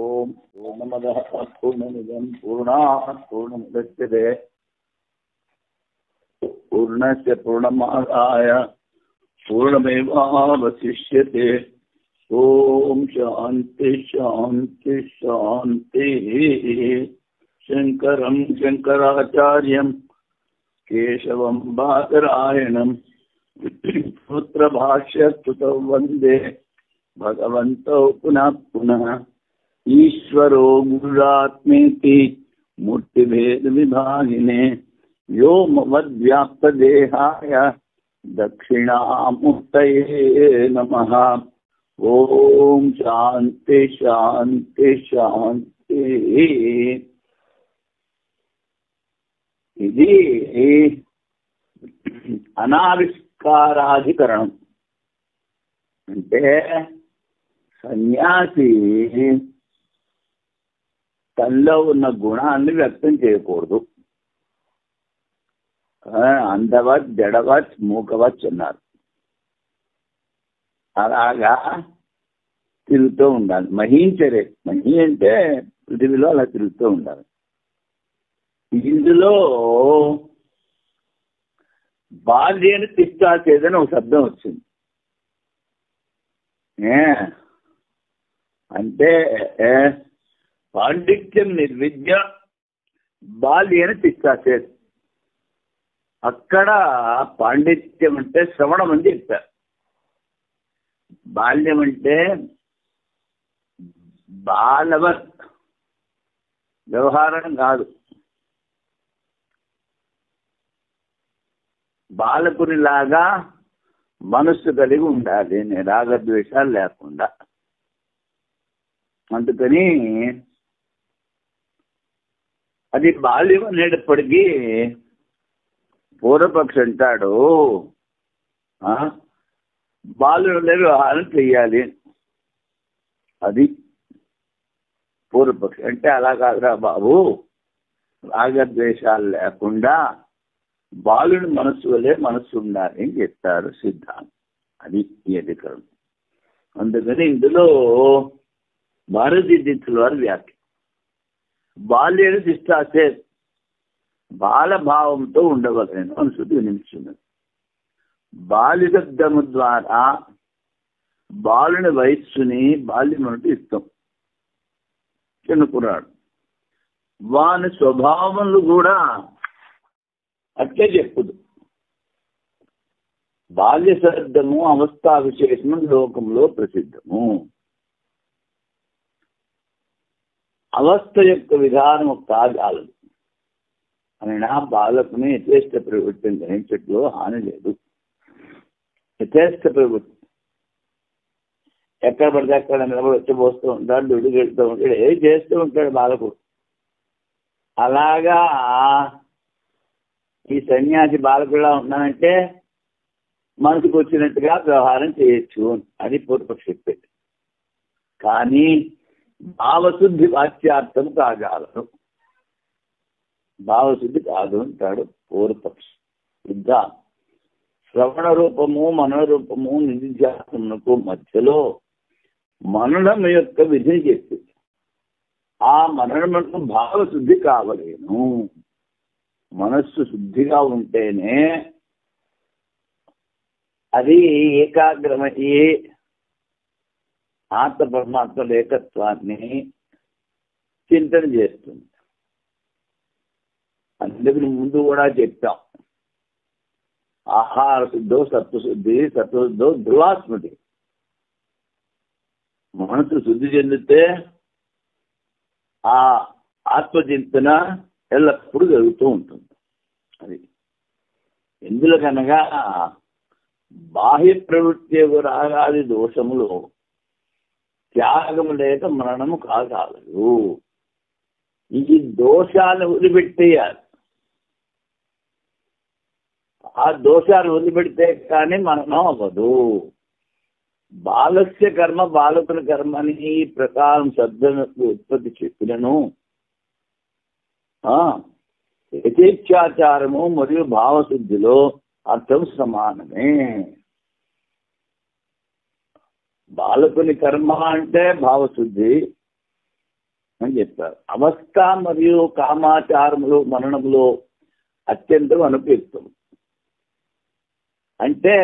ఓం పూర్ణమదః పూర్ణమిదం పూర్ణాత్ పూర్ణముదచ్యతే పూర్ణస్య పూర్ణమాదాయ పూర్ణమేవావశిష్యతే. ఓం శాంతి శాంతి శాంతి. శంకరం శంకరాచార్యం కేశవం బాదరాయణం సూత్రభాష్యకృతౌ వందే భగవంతో పునః పునః. ఈశ్వరో గురురాత్మేతి మూర్తిభేద విభాగినే వ్యోమవద్వ్యాప్తదేహాయ దక్షిణామూర్తయే నమః. ఓం శాంతి శాంతి శాంతి. ఇది అనావిష్కారాధికరణం. అంటే సన్యాసి తనలో ఉన్న గుణాన్ని వ్యక్తం చేయకూడదు. అందవత్ జడవత్ మూకవత్ అన్నారు. అలాగా తిరుగుతూ ఉండాలి. మహీంచరే, మహి అంటే పృథివీలో అలా తిరుగుతూ ఉండాలి. ఇందులో బాల్యని తిష్టాచేదని ఒక శబ్దం వచ్చింది. అంటే పాండిత్యం నిర్విద్య బాల్యని తిష్టాచేది. అక్కడ పాండిత్యం అంటే శ్రవణం అని చెప్తారు. బాల్యం అంటే బాలవత్ వ్యవహారం కాదు. బాలకునిలాగా మనస్సు కలిగి ఉండాలి, రాగద్వేషాలు లేకుండా. అందుకని అది బాల్యం అనేటప్పటికీ పూర్వపక్షి అంటాడు బాలులే వ్యవహారం చెయ్యాలి. అది పూర్వపక్షి అంటే అలా కాదురా బాబు, రాగద్వేషాలు లేకుండా బాలుని మనస్సు వల్లే మనస్సు ఉండాలి అని చెప్తారు సిద్ధాంతం. అది ఈ అధికారం. అందుకని ఇందులో భారతీయ దీక్షల వారి వ్యాఖ్య బాల్యని తిష్టాచే బాలభావంతో ఉండవలను అని శృతి వినిపిస్తున్నది. బాల్యశబ్దము ద్వారా బాలుని వయస్సుని బాల్యం అంటే ఇస్తాం. చిన్న కుర్రాడు వాని స్వభావములు కూడా అట్లే చెప్పుదు. బాల్య శబ్దము అవస్థా విశేషము లోకంలో ప్రసిద్ధము. అవస్థ యొక్క విధానం కాదాలదు అయినా బాలకుని యథేష్ట ప్రవృత్తిని గ్రహించట్లో హాని లేదు. యథేష్ట ప్రవృత్తి ఎక్కడ పడితే అక్కడ నిలబడి వచ్చిపోస్తూ ఉంటాడు, దుడికి వెళ్తూ ఉంటాడు, ఏం చేస్తూ ఉంటాడు బాలకుడు. అలాగా ఈ సన్యాసి బాలకుడిలా ఉన్నానంటే మనసుకు వచ్చినట్టుగా వ్యవహారం చేయొచ్చు. అది పూర్వపక్షి చెప్పేది. కానీ భావశుద్ధి వాచ్యార్థం కాగలరు. భావశుద్ధి కాదు అంటాడు పూర్వపక్షి. సిద్ధాంతం శ్రవణ రూపము మనన రూపము నిధిధ్యాసమునకు మధ్యలో మననం యొక్క విధిని చెప్పింది. ఆ మననమునకు భావశుద్ధి కావలేను. మనస్సు శుద్ధిగా ఉంటేనే అది ఏకాగ్రమయ్యే ఆత్మ పరమాత్మ ఏకత్వాన్ని చింతన చేస్తుంది. అందుకని ముందు కూడా చెప్తాం, ఆహార శుద్ధో సత్వశుద్ధి, సత్వశుద్ధో ధ్రువాస్మృతి. మనసు శుద్ధి చెందితే ఆ ఆత్మచింతన ఎల్లప్పుడూ జరుగుతూ ఉంటుంది. అది ఎందుకనగా బాహ్య ప్రవృత్తి రాగాది దోషములు త్యాగము లేక మరణము కాగలదు. ఈ దోషాలను వదిలిపెట్టేయాలి. ఆ దోషాలు వదిలిపెడితే కానీ మరణం అవ్వదు. బాలస్య కర్మ బాలకుని కర్మ అని ఈ ప్రకారం శబ్దములకు ఉత్పత్తి చెప్పినను యథేచ్ఛాచారము మరియు భావశుద్ధిలో అర్థం సమానమే. బాలకుని కర్మ అంటే భావశుద్ధి, అని చెప్పారు. అవస్థ మరియు కామాచారములు మననములో అత్యంతం అనుపయుక్తం. అంటే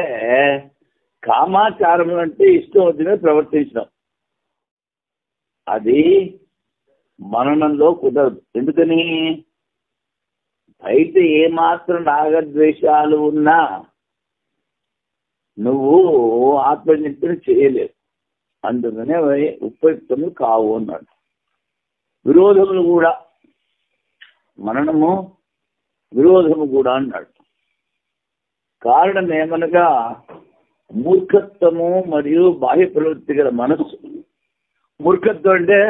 కామాచారములు అంటే ఇష్టం వచ్చిన ప్రవర్తించడం, అది మననంలో కుదరదు. ఎందుకని? అయితే ఏమాత్రం రాగద్వేషాలు ఉన్నా నువ్వు ఆత్మచింతన చేయలేవు, అందుకనే ఉపయుక్తములు కావు అన్నాడు. విరోధములు కూడా, మననము విరోధము కూడా అన్నాడు. కారణం ఏమనగా మూర్ఖత్వము మరియు బాహ్య ప్రవృత్తి గల మనస్సు. మూర్ఖత్వం అంటే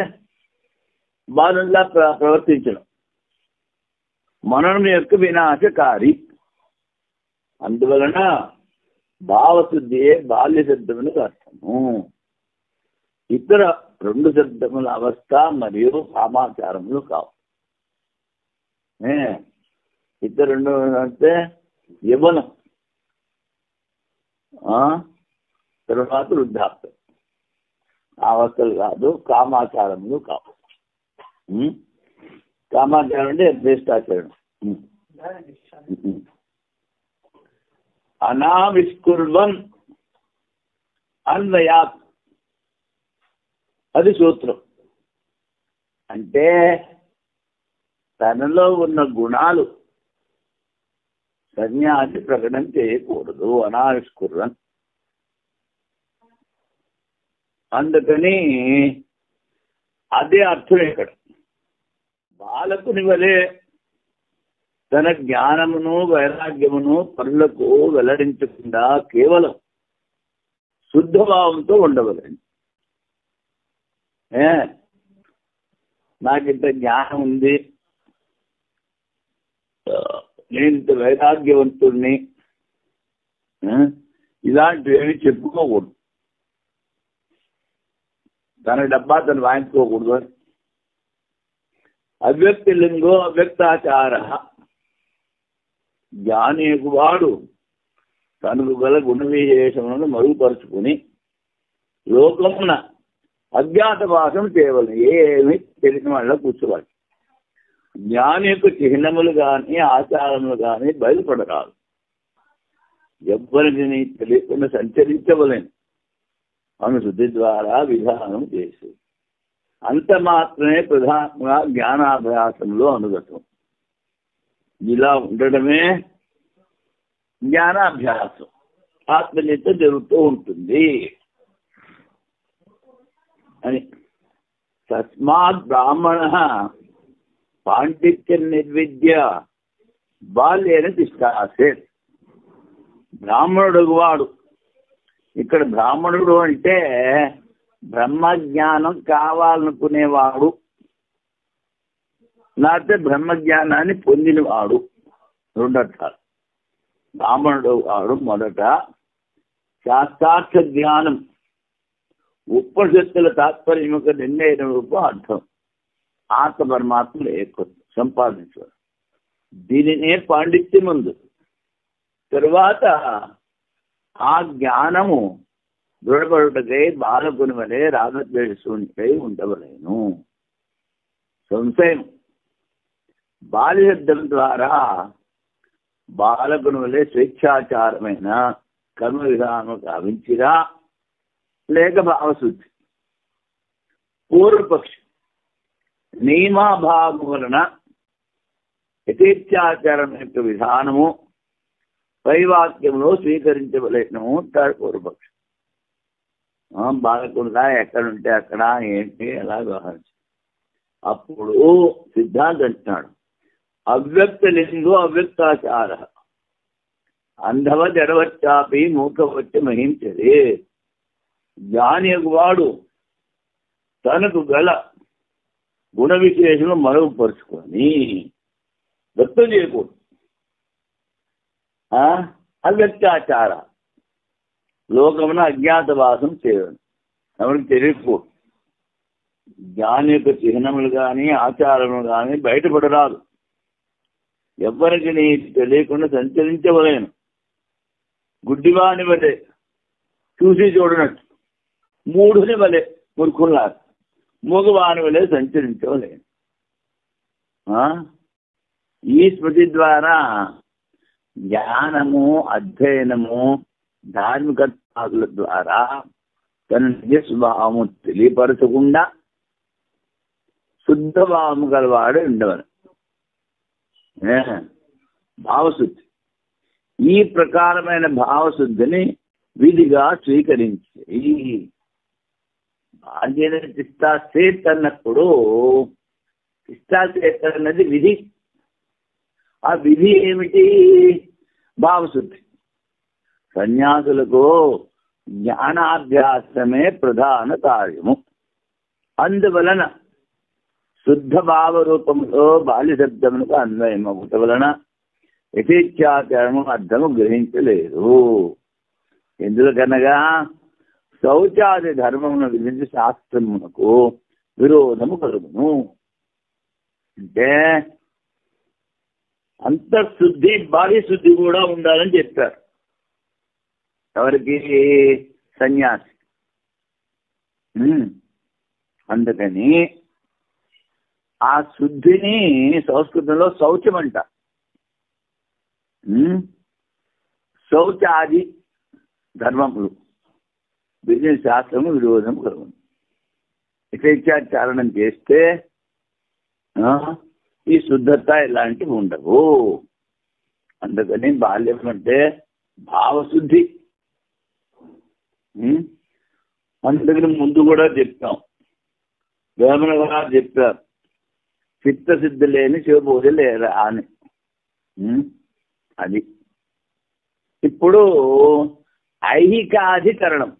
బాలుల్లా ప్రవర్తించడం, మననం యొక్క వినాశకారి. అందువలన భావశుద్ధియే బాల్య శబ్దములకు అర్థము. ఇతర రెండు శబ్దముల అవస్థ మరియు కామాచారములు కావు. ఇతర రెండు అంటే యవనం, తర్వాత వృద్ధాప్యం, అవస్థలు కాదు, కామాచారములు కావు. కామాచారం అంటే శ్రేష్టాచరణం. అనావిష్కుర్వన్ అన్వయాత్, అది సూత్రం. అంటే తనలో ఉన్న గుణాలు సన్యాసి ప్రకటన చేయకూడదు. అనావిష్కుర్వన్, అందుకని అదే అర్థం ఇక్కడ. బాలకుని వలె తన జ్ఞానమును వైరాగ్యమును పరులకు వెల్లడించకుండా కేవలం శుద్ధభావంతో ఉండవలేను. నాకింత జ్ఞానం ఉంది, నేను ఇంత వైరాగ్యవంతుడిని, ఇలాంటివి చెప్పుకోకూడదు. తన డబ్బా తను వాయించుకోకూడదు. అవ్యక్తి లింగో అవ్యక్తాచార, జ్ఞానికు వాడు తనకు గల గుణ విశేషములను మరుగుపరుచుకుని లోకమున అజ్ఞాత భాషం చేయవలను. ఏమి తెలిసిన వాళ్ళ కూర్చోవాలి. జ్ఞాని యొక్క చిహ్నములు కానీ ఆచారములు కానీ బయలుపడరాదు. ఎవ్వరికి తెలియకుండా సంచరించవలేను అనుశుద్ధి ద్వారా విధానం చేసి, అంత మాత్రమే ప్రధానంగా జ్ఞానాభ్యాసంలో అనుగతం. ఇలా ఉండడమే జ్ఞానాభ్యాసం, ఆత్మనిత్యం జరుగుతూ ఉంటుంది అని. తస్మాత్ బ్రాహ్మణ పాండిత్యం నిర్విద్య బాల్యేన తిష్టాసేత్. బ్రాహ్మణుడు వాడు, ఇక్కడ బ్రాహ్మణుడు అంటే బ్రహ్మజ్ఞానం కావాలనుకునేవాడు, లేకపోతే బ్రహ్మజ్ఞానాన్ని పొందినవాడు. రెండు అర్థాలు. బ్రాహ్మణుడు వాడు మొదట శాస్త్రార్థ జ్ఞానం, ఉపనిషత్తుల తాత్పర్యం యొక్క నిర్ణయం రూపం అర్థం, ఆత్మ పరమాత్మలు ఏకత్వం సంపాదించారు. దీనినే పాండిత్యం ఉంది. తరువాత ఆ జ్ఞానము దృఢపడుటకై బాలకుని వలె రాగద్వేషునికై ఉండవలేను. సంశయం, బాల్యశబ్దం ద్వారా బాలకుని వలె స్వేచ్ఛాచారమైన కర్మ విధానం గావించిరా లేక భావశుద్ధి. పూర్వపక్షి, నియమాభావం వలన యథేచ్ఛాచారం యొక్క విధానము వైవాక్యంలో స్వీకరించవలేను. పూర్వపక్షం. బాలకుండా ఎక్కడుంటే అక్కడ ఏంటి ఎలా వ్యవహరించాలి. అప్పుడు సిద్ధాంతం అంటున్నాడు, అవ్యక్త లింగో అవ్యక్తాచార అంధవ జడవచ్చాపి మూకవచ్చి మహించదే. జ్ఞాని వాడు తనకు గల గుణ విశేషను మరుగుపరుచుకొని వ్యక్తం చేయకూడదు. అవ్యక్తాచార, లోకమున అజ్ఞాతవాసం చేయడం, ఎవరికి తెలియకూడదు. జ్ఞాని యొక్క చిహ్నములు కానీ ఆచారములు కానీ బయటపడరాదు. ఎవ్వరికి నీ తెలియకుండా సంచరించవలేను. గుడ్డివాని వలె చూసి చూడనట్టు, మూఢుని వలె మూర్ఖుల్లారు. మూగవాని వలె సంచరించవలేను. ఈ స్మృతి ద్వారా జ్ఞానము, అధ్యయనము, ధార్మికత్వాదుల ద్వారా తన నిజ స్వభావము తెలియపరచకుండా శుద్ధ భావము గలవాడు ఉండవను. భావశుద్ధి. ఈ ప్రకారమైన భావశుద్ధిని విధిగా స్వీకరించి బాల్య తిష్టాసేత్ అన్నప్పుడు తిష్టాసేత్ అన్నది విధి. ఆ విధి ఏమిటి? భావశుద్ధి. సన్యాసులకు జ్ఞానాభ్యాసమే ప్రధాన కార్యము. అందువలన శుద్ధ భావ రూపంలో బాల్య శబ్దములకు అన్వయం అవ్వట వలన యథేచ్ఛాచరణము అర్థము గ్రహించలేదు. ఎందుకనగా శౌచాది ధర్మమును విధించి శాస్త్రమునకు విరోధము కలుగును. అంటే అంతఃశుద్ధి, బాహ్యశుద్ధి కూడా ఉండాలని చెప్పారు. ఎవరికి? సన్యాసి. అందుకని ఆ శుద్ధిని సంస్కృతంలో శౌచం అంట. శౌచాది ధర్మములు విధించిన శాస్త్రము విరోధము కలుగును. యథేచ్ఛాచారణం చేస్తే ఈ శుద్ధత ఇలాంటివి ఉండవు. అందుకని బాల్యం అంటే భావశుద్ధి. అందుకని ముందు కూడా చెప్తాం, వేమన గారు చెప్పారు, చిత్తశుద్ధి లేని శివపూజ లేరా అని. అది ఇప్పుడు ఐహికాధికరణం.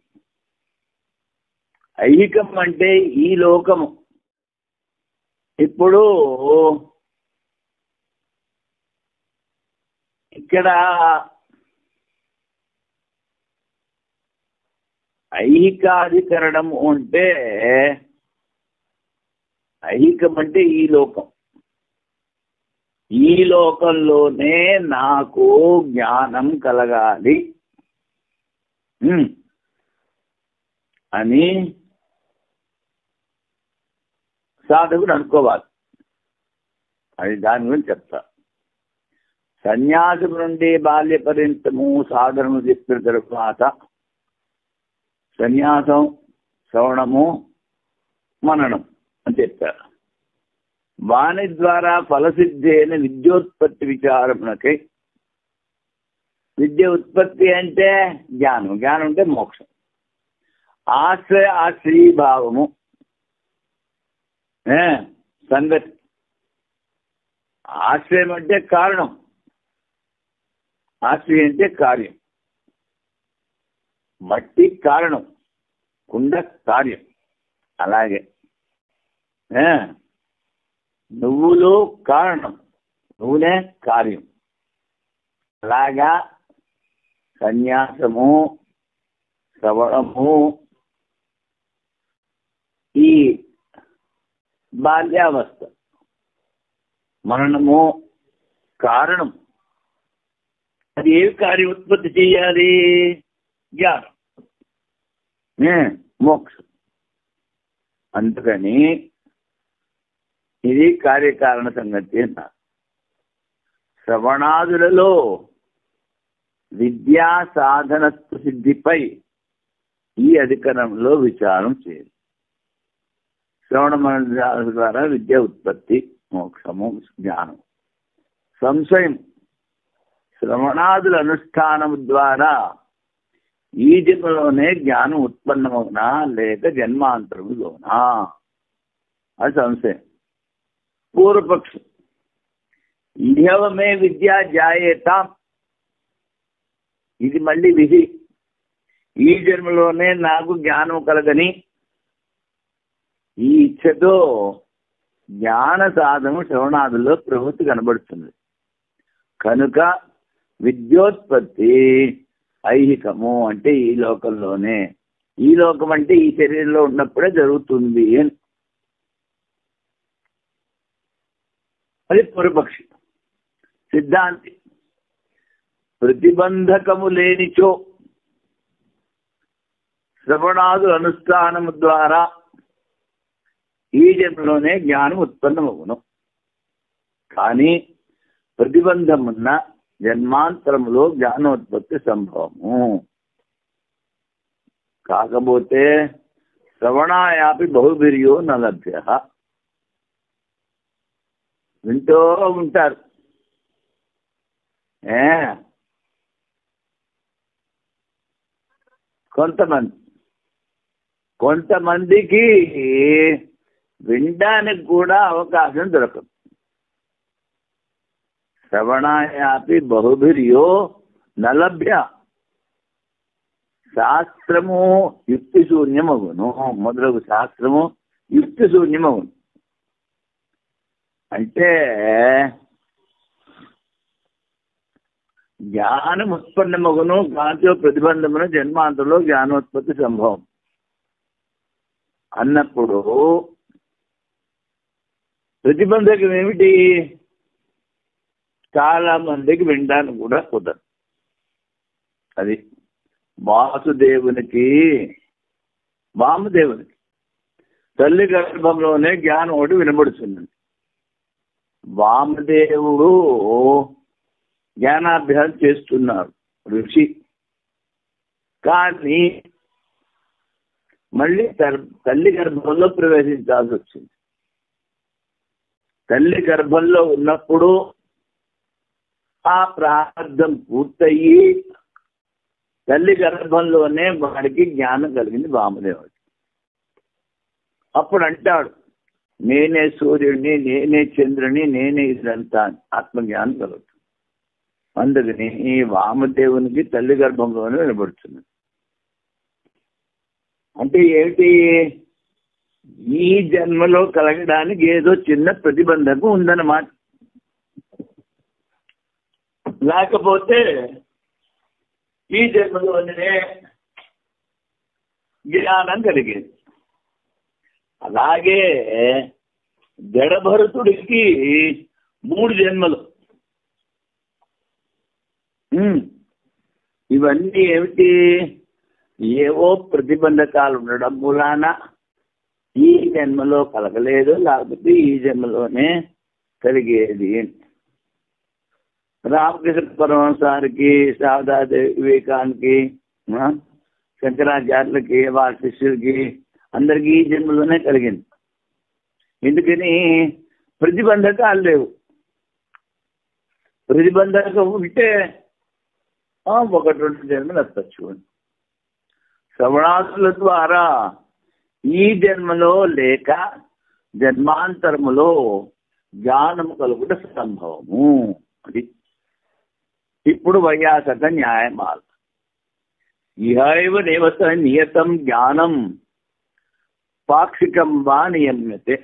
ఐహికం అంటే ఈ లోకము. ఇప్పుడు ఇక్కడ ఐహికాధికరణం అంటే ఐహికం అంటే ఈ లోకం. ఈ లోకంలోనే నాకు జ్ఞానం కలగాలి అని సాధకుడు అనుకోవాలి. అది దాని గురించి చెప్తా. సన్యాసం నుండి బాల్య పర్యంతము సాధనము చెప్పిన తరువాత సన్యాసం, శ్రవణము, మననం అని చెప్పారు. వాణి ద్వారా ఫలసిద్ధి అయిన విద్యోత్పత్తి విచారమునకై, విద్య ఉత్పత్తి అంటే జ్ఞానం, జ్ఞానం అంటే మోక్షం. ఆశ్రయీభావము సంగతి. ఆశ్రయం అంటే కారణం, ఆశ్రయం అంటే కార్యం. మట్టి కారణం, కుండ కార్యం. అలాగే నువ్వులు కారణం, నూనె కార్యం. అలాగా సన్యాసము, శ్రవణము, ఈ బాల్యావస్థ, మరణము కారణం. అది ఏ కార్యం ఉత్పత్తి చేయాలి? జ్ఞానం, మోక్షం. అందుకని ఇది కార్యకారణ సంగతి. శ్రవణాదులలో విద్యా సాధనత్వ సిద్ధిపై ఈ అధికరణంలో విచారం చేయాలి. శ్రవణ మననాల ద్వారా విద్య ఉత్పత్తి, మోక్షము, జ్ఞానం. సంశయం, శ్రవణాదుల అనుష్ఠానము ద్వారా ఈ జన్మలోనే జ్ఞానం ఉత్పన్నమవునా లేక జన్మాంతరములోనా? అది సంశయం. పూర్వపక్షం, ఇహవమే విద్య జాయేత, ఇది మళ్ళీ విధి. ఈ జన్మలోనే నాకు జ్ఞానం కలగని ఈ ఇచ్ఛతో జ్ఞాన సాధనము శ్రవణాదుల్లో ప్రవృత్తి కనబడుతుంది. కనుక విద్యోత్పత్తి ఐహికము, అంటే ఈ లోకంలోనే. ఈ లోకం అంటే ఈ శరీరంలో ఉన్నప్పుడే జరుగుతుంది అని. అది పూర్వపక్షి. సిద్ధాంతి, ప్రతిబంధకము లేనిచో శ్రవణాదు అనుష్ఠానము ద్వారా ఈ జన్మలోనే జ్ఞానం ఉత్పన్నమవును. కానీ ప్రతిబంధమున్న జన్మాంతరములో జ్ఞానోత్పత్తి సంభవము. కాకపోతే శ్రవణాయాపి బహుభిర్యో నలభ్య. వింటూ ఉంటారు. కొంతమందికి వినడానికి కూడా అవకాశం దొరకదు. శ్రవణాయాపి బహుభిర్యో నలభ్య. శాస్త్రము యుక్తి శూన్యమగును. మొదలగు శాస్త్రము యుక్తి శూన్యమగును. అంటే జ్ఞానం ఉత్పన్నమగును కాంతో ప్రతిబంధమున జన్మాంతంలో జ్ఞానోత్పత్తి సంభవం అన్నప్పుడు ప్రతిబంధకం ఏమిటి? చాలా మందికి వినడానికి కూడా కుదరదు. అది వాసుదేవునికి వామదేవునికి తల్లి గర్భంలోనే జ్ఞానం ఒకటి వినబడుతుంది. వామదేవుడు జ్ఞానాభ్యాసం చేస్తున్నారు ఋషి. కానీ మళ్ళీ తల్లి గర్భంలో ప్రవేశించాల్సి వచ్చింది. తల్లి గర్భంలో ఉన్నప్పుడు ఆ ప్రారంధం పూర్తయ్యి తల్లి గర్భంలోనే వాడికి జ్ఞానం కలిగింది వామదేవుడికి. అప్పుడు అంటాడు, నేనే సూర్యుడిని, నేనే చంద్రుని, నేనే ఇదంతా ఆత్మజ్ఞానం కలుగుతుంది. అందుకని ఈ వామదేవునికి తల్లి గర్భంలోనే వినబడుతుంది. అంటే ఏమిటి? ఈ జన్మలో కలగడానికి ఏదో చిన్న ప్రతిబంధకం ఉందన్నమాట. లేకపోతే ఈ జన్మలోనే జ్ఞానం కలిగేది. అలాగే జడభరతుడికి 3 జన్మలు. ఇవన్నీ ఏమిటి? ఏవో ప్రతిబంధకాలు ఉండడం మూలాన ఈ జన్మలో కలగలేదు, లేకపోతే ఈ జన్మలోనే కలిగేది. రామకృష్ణ పరమహంసారికి, శారదాదేవి, వివేకానికి, శంకరాచార్యులకి, వారి శిష్యులకి అందరికీ ఈ జన్మలోనే కలిగింది. ఎందుకని? ప్రతిబంధకాలు లేవు. ప్రతిబంధకం ఉంటే 1-2 జన్మలు ఎత్తచ్చు. శ్రవణాదుల ద్వారా ఈ జన్మలో లేక జన్మాంతరములో జ్ఞానము కలుగుట సంభవము. అది ఇప్పుడు వైయాసక న్యాయమాల. ఇహైవ దేవత నియతం జ్ఞానం పాక్షికం వా నియమ్యతే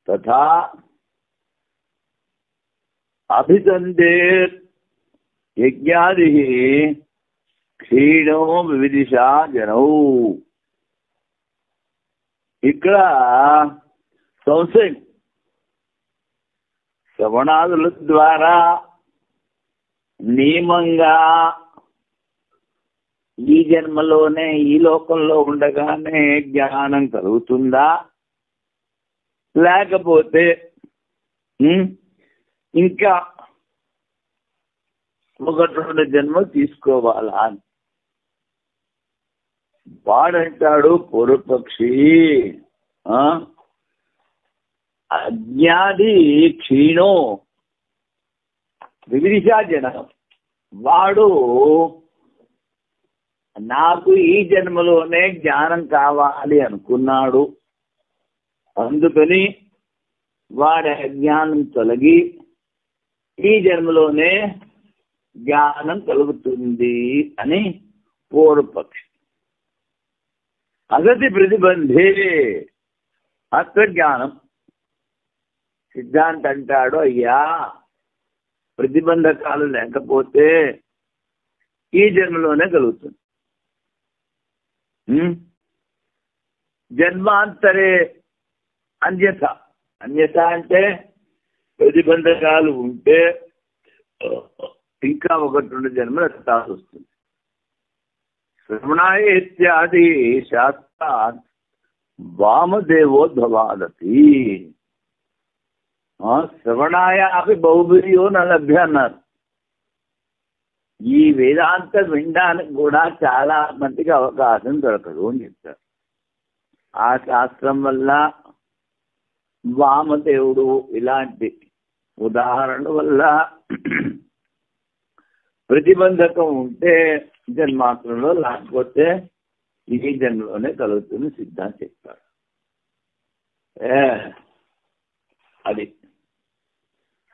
తథా అభిసందేర్ యజ్ఞాది క్షీణో వివిదిషా జనౌ. ఇక్కడ సంశయం. శ్రవణాదుల ద్వారా నియమంగా ఈ జన్మలోనే ఈ లోకంలో ఉండగానే జ్ఞానం కలుగుతుందా, లేకపోతే ఇంకా 1-2 జన్మలు తీసుకోవాలా అని వాడంటాడు పూర్వపక్షి. అజ్ఞాది క్షీణో వివిధిషా జనం. వాడు నాకు ఈ జన్మలోనే జ్ఞానం కావాలి అనుకున్నాడు. అందుకని వాడి అజ్ఞానం తొలగి ఈ జన్మలోనే జ్ఞానం కలుగుతుంది అని పూర్వపక్షి. అసతి ప్రతిబంధే ఆత్మజ్ఞానం. సిద్ధాంత అంటాడు, అయ్యా ప్రతిబంధకాలు లేకపోతే ఈ జన్మలోనే కలుగుతుంది. జన్మాంతరే అన్యథ. అన్యథ అంటే ప్రతిబంధకాలు ఉంటే ఇంకా 1-2 జన్మలు ఎత్తాల్సి వస్తుంది. శ్రవణాయ ఇత్యాది శాస్త్రాత్ వామదేవోద్భవాదతి. శ్రవణాయ అవి బహుబిరియో న లభ్య అన్నారు. ఈ వేదాంతం వినడానికి కూడా చాలా మందికి అవకాశం దొరకదు అని చెప్తారు. ఆ శాస్త్రం వల్ల వామదేవుడు ఇలాంటి ఉదాహరణ వల్ల ప్రతిబంధకం ఉంటే జన్మాంతరంలో, లేకపోతే ఈ జన్మలోనే కలుగుతుంది సిద్ధాంతం చెప్తాడు. అది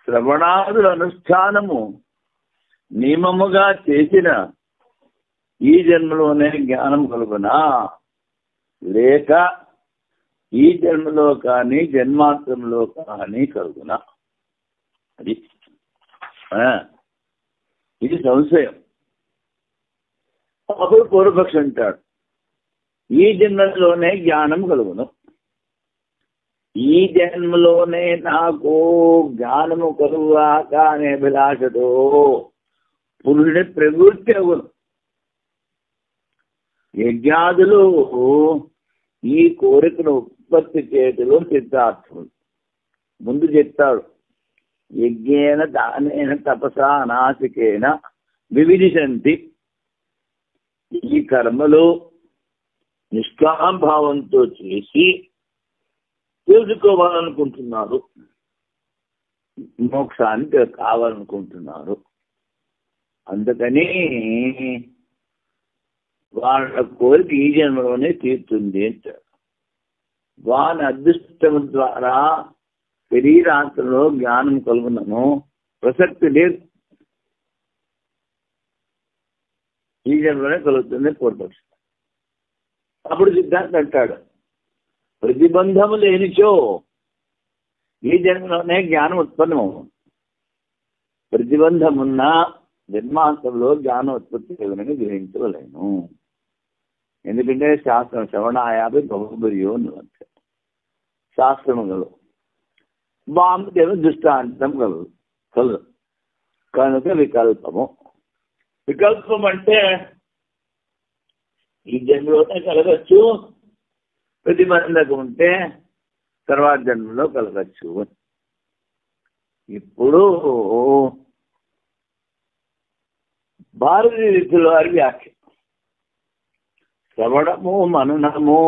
శ్రవణాదుల అనుష్ఠానము నియమముగా చేసిన ఈ జన్మలోనే జ్ఞానం కలుగునా, లేక ఈ జన్మలో కానీ జన్మాంతరంలో కానీ కలుగునా. అది ఇది సంశయం. అప్పుడు పూర్వపక్షి అంటాడు, ఈ జన్మలోనే జ్ఞానం కలుగును, ఈ జన్మలోనే నాకు జ్ఞానము కలుగాక అనే అభిలాషతో పురుషుడి ప్రవృత్తి అగును. యజ్ఞాదులు ఈ కోరికను ఉత్పత్తి చేయటంలో సిద్ధార్థములు. ముందు చెప్తాడు, యజ్ఞేన దానేన తపసా నాసికేన వివిధిశంతి. ఈ కర్మలు నిష్కామభావంతో చేసి తెలుసుకోవాలనుకుంటున్నారు, మోక్షానికి కావాలనుకుంటున్నారు. అందుకని వాళ్ళ కోరిక ఈ జన్మలోనే తీరుతుంది అంటారు. వాని అదృష్టం ద్వారా శరీరాంతంలో జ్ఞానం కలుగునను ప్రసక్తి లేదు, ఈ జన్మలోనే కలుగుతుంది పూర్వపక్షం. అప్పుడు సిద్ధాంతం అంటాడు, ప్రతిబంధము లేనిచో ఈ జన్మలోనే జ్ఞానం ఉత్పన్నము, ప్రతిబంధమున్నా జన్మాంతంలో జ్ఞానం ఉత్పత్తి కలుగునని గ్రహించవలేను. ఎందుకంటే శాస్త్రం శ్రవణాయాపి బహుబరియో అంటే శాస్త్రములు వామదేవ దృష్టాంతం కలదు కనుక వికల్పము. వికల్పం అంటే ఈ జన్మలోనే కలగచ్చు, ప్రతిబంధకం ఉంటే తర్వాత జన్మలో కలగచ్చు. ఇప్పుడు భారతీయ రీతిలో వారి వ్యాఖ్య, శ్రవణము మననము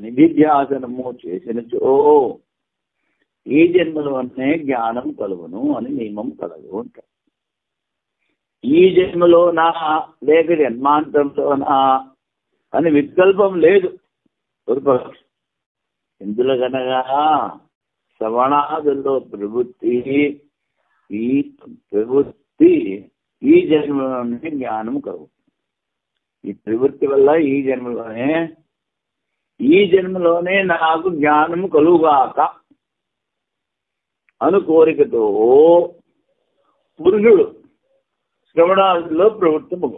నిధిధ్యాసనము చేసినచో ఈ జన్మలోనే జ్ఞానం కలుగును అని నియమం కలదు అంటారు. ఈ జన్మలోనా లేక జన్మాంతంలోనా అని వికల్పం లేదు. ఇందులో కనగా శ్రవణాదుల్లో ప్రవృత్తి ఈ జన్మలోనే జ్ఞానం కలుగు. ఈ ప్రవృత్తి వల్ల ఈ జన్మలోనే నాకు జ్ఞానము కలుగాక అను కోరికతో పురుషుడు శ్రవణాదుల్లో ప్రవృత్తము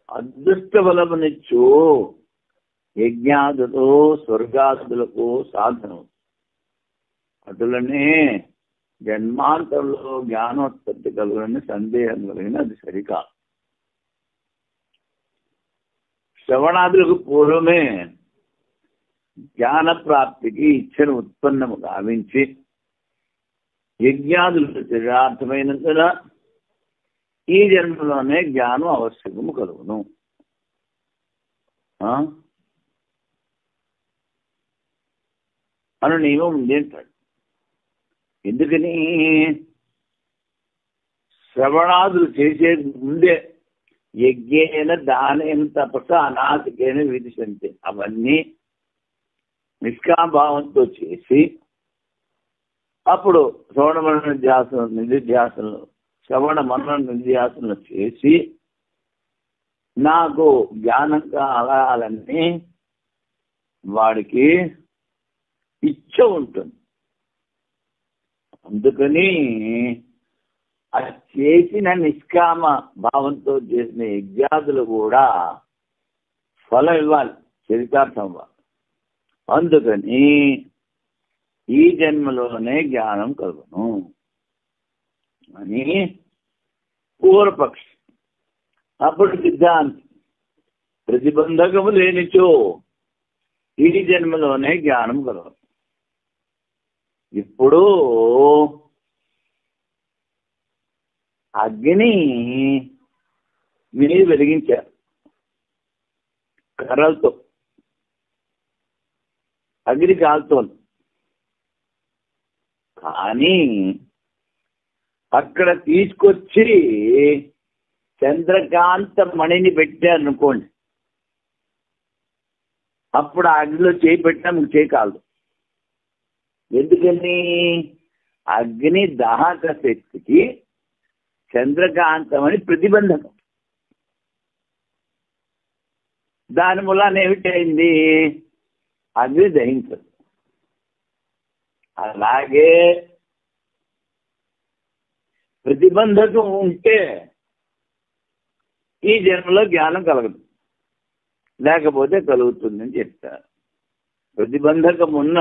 అదృష్ట బలమునిచ్చు యజ్ఞాదులు స్వర్గాదులకు సాధనం. అటులనే జన్మాంతంలో జ్ఞానోత్పత్తి కలుగునని సందేహం కలిగిన అది సరికాదు. శ్రవణాదులకు పూర్వమే జ్ఞాన ప్రాప్తికి ఇచ్చను ఉత్పన్నము గావించి యజ్ఞాదులు శరీరార్థమైనందున ఈ జన్మలోనే జ్ఞానం ఆవశ్యకము కలుగును. అను నియమం ఉంది అంటాడు. ఎందుకని శ్రవణాదులు చేసే ముందే యజ్ఞేన దానేన తపస అనాసికేన విధిశంతి అవన్నీ నిష్కామభావంతో చేసి అప్పుడు శ్రవణ మనన నిధ్యాసనలు చేసి నాకు జ్ఞానం కావాలని వాడికి ఇచ్చ ఉంటుంది. అందుకని అది చేసిన నిష్కామ భావంతో చేసిన యజ్ఞాదులు కూడా ఫలం ఇవ్వాలి, చరితార్థం ఇవ్వాలి. అందుకని ఈ జన్మలోనే జ్ఞానం కలుగును అని పూర్వపక్షి. అప్పుడు సిద్ధాంతి ప్రతిబంధకము లేనిచో ఈ జన్మలోనే జ్ఞానం కలగదు. ఇప్పుడు అగ్ని మీరు వెలిగించారు కర్రలతో, అగ్ని కాలుతోంది. కానీ అక్కడ తీసుకొచ్చి చంద్రకాంత మణిని పెట్టారనుకోండి, అప్పుడు ఆ అగ్నిలో చేయి పెట్టినా మీకు చేయి కాలదు. ఎందుకని? అగ్ని దాహక శక్తికి చంద్రకాంతం అని ప్రతిబంధకం. దాని మూలాన ఏమిటైంది? అగ్ని దహించదు. అలాగే ప్రతిబంధకం ఉంటే ఈ జన్మలో జ్ఞానం కలగదు, లేకపోతే కలుగుతుందని చెప్తారు. ప్రతిబంధకం ఉన్న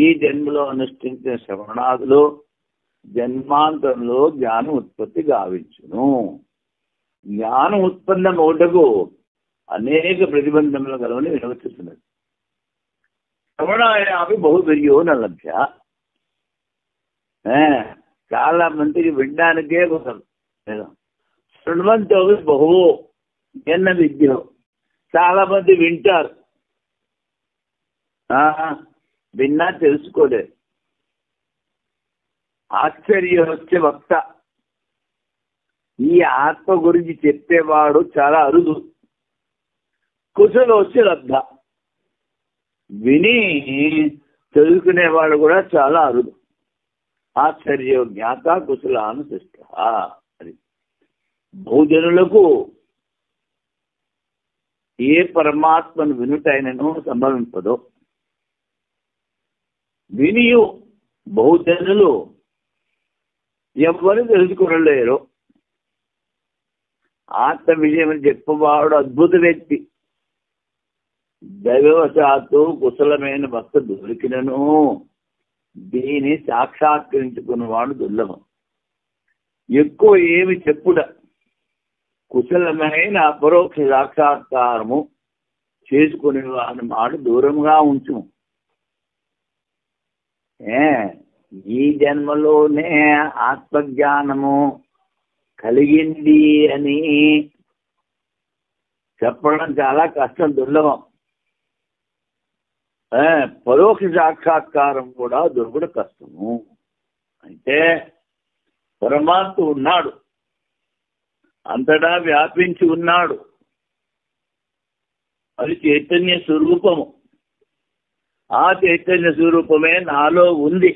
ఈ జన్మలో అనుష్ఠించిన శ్రవణాదులు జన్మాంతరంలో జ్ఞానం ఉత్పత్తి గావించును. జ్ఞానం ఉత్పన్నమవుటకు అనేక ప్రతిబంధములు కలవని వినవచ్చుతున్నది. శ్రవణాయాపి బహుబిర్యో నలభ్య. చాలా మందికి వినడానికే కుదరదు. శృణ్వంతో బహువో ఎన్న విద్యో. చాలా మంది వింటారు, విన్నా తెలుసుకోలేదు. ఆశ్చర్యవచ్చ వక్త. ఈ ఆత్మ గురించి చెప్పేవాడు చాలా అరుదు. కుశలోచ్చి లబ్ధ. విని తెలుసుకునేవాడు కూడా చాలా అరుదు. ఆశ్చర్య జ్ఞాత కుశలాను శిష్ట. అది బహుజనులకు ఏ పరమాత్మను వినుటైనను సంభవింపదో, వినియు బహుజనులు ఎవ్వరు తెలుసుకునలేరు. ఆత్మ విషయం చెప్పవాడు అద్భుత వ్యక్తి. దైవవశాత్తు కుశలమైన భక్త దొరికినను దీన్ని సాక్షాత్కరించుకున్నవాడు దుర్లభం. ఎక్కువ ఏమి చెప్పుట, కుశలమైన అపరోక్ష సాక్షాత్కారము చేసుకునే వాడి మాట దూరంగా ఉంచు. ఈ జన్మలోనే ఆత్మజ్ఞానము కలిగింది అని చెప్పడం చాలా కష్టం, దుర్లభం. పరోక్ష సాక్షాత్కారం కూడా దొరకడం కష్టము. అంటే పరమాత్మ ఉన్నాడు, అంతటా వ్యాపించి ఉన్నాడు. అది చైతన్య స్వరూపము. ఆ చైతన్య స్వరూపమే నాలో ఉంది.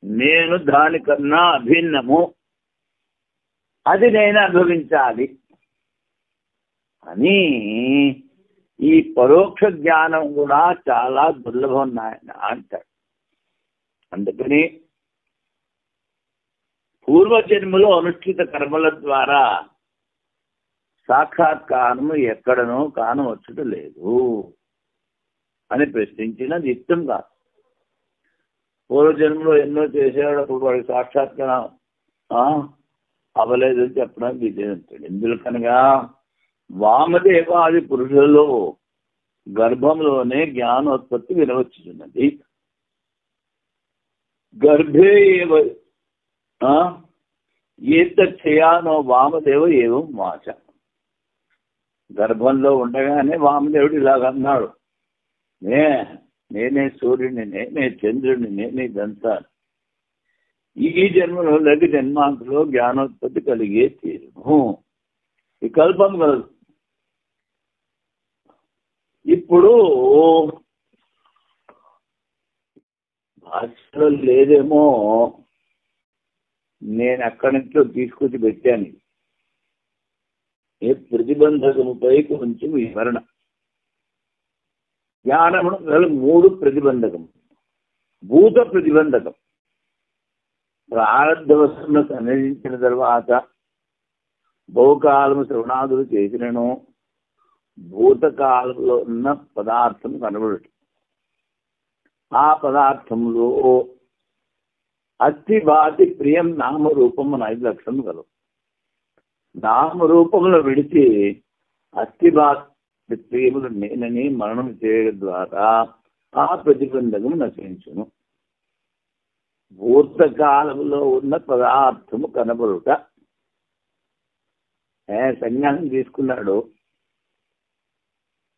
నేను దానికన్నా అభిన్నము, అది నేను అనుభవించాలి అని ఈ పరోక్ష జ్ఞానం కూడా చాలా దుర్లభం అంటాడు. అందుకని పూర్వజన్మలో అనుష్ఠిత కర్మల ద్వారా సాక్షాత్కారము ఎక్కడనో కానవచ్చుట లేదు అని ప్రశ్నించిన యుక్తం కాదు. పూర్వజన్మలో ఎన్నో చేసాడు, అప్పుడు వాడికి సాక్షాత్కారం అవ్వలేదని చెప్పడానికి విజయంతాడు. ఎందుకనగా వామదేవాది పురుషులలో గర్భంలోనే జ్ఞానోత్పత్తి వినవచ్చుతున్నది. గర్భే ఏతక్షయానో వామదేవ ఏవం వాచ. గర్భంలో ఉండగానే వామదేవుడు ఇలాగన్నాడు, నేనే సూర్యుడిని, నేనే చంద్రుడిని, నేనే ఇదంతా. ఈ జన్మలో లేక జన్మాంతలో జ్ఞానోత్పత్తి కలిగే తీరును. ఈ కల్పం కలదు. ఇప్పుడు భాషలో లేదేమో, నేను అక్కడి నుంచో తీసుకొచ్చి పెట్టాను. ఏ ప్రతిబంధకముపై కొంచెం వివరణ. జ్ఞానమును గల 3 ప్రతిబంధకం. భూత ప్రతిబంధకం. ప్రారంధ వస్తువును సన్నిధించిన తర్వాత బహుకాలము శ్రవణాదులు చేసినను భూతకాలంలో ఉన్న పదార్థం కనబడట. ఆ పదార్థంలో అస్థి బాతి ప్రియం నామరూపం అని 5 లక్షణములు కలవు. నామరూపంలో విడిచి అస్థి బాత్ ప్రియములు నేనని మననం చేయడం ద్వారా ఆ ప్రతిబంధకము నశించును. భూతకాలంలో ఉన్న పదార్థము కనబడుట. సన్యాసం తీసుకున్నాడు,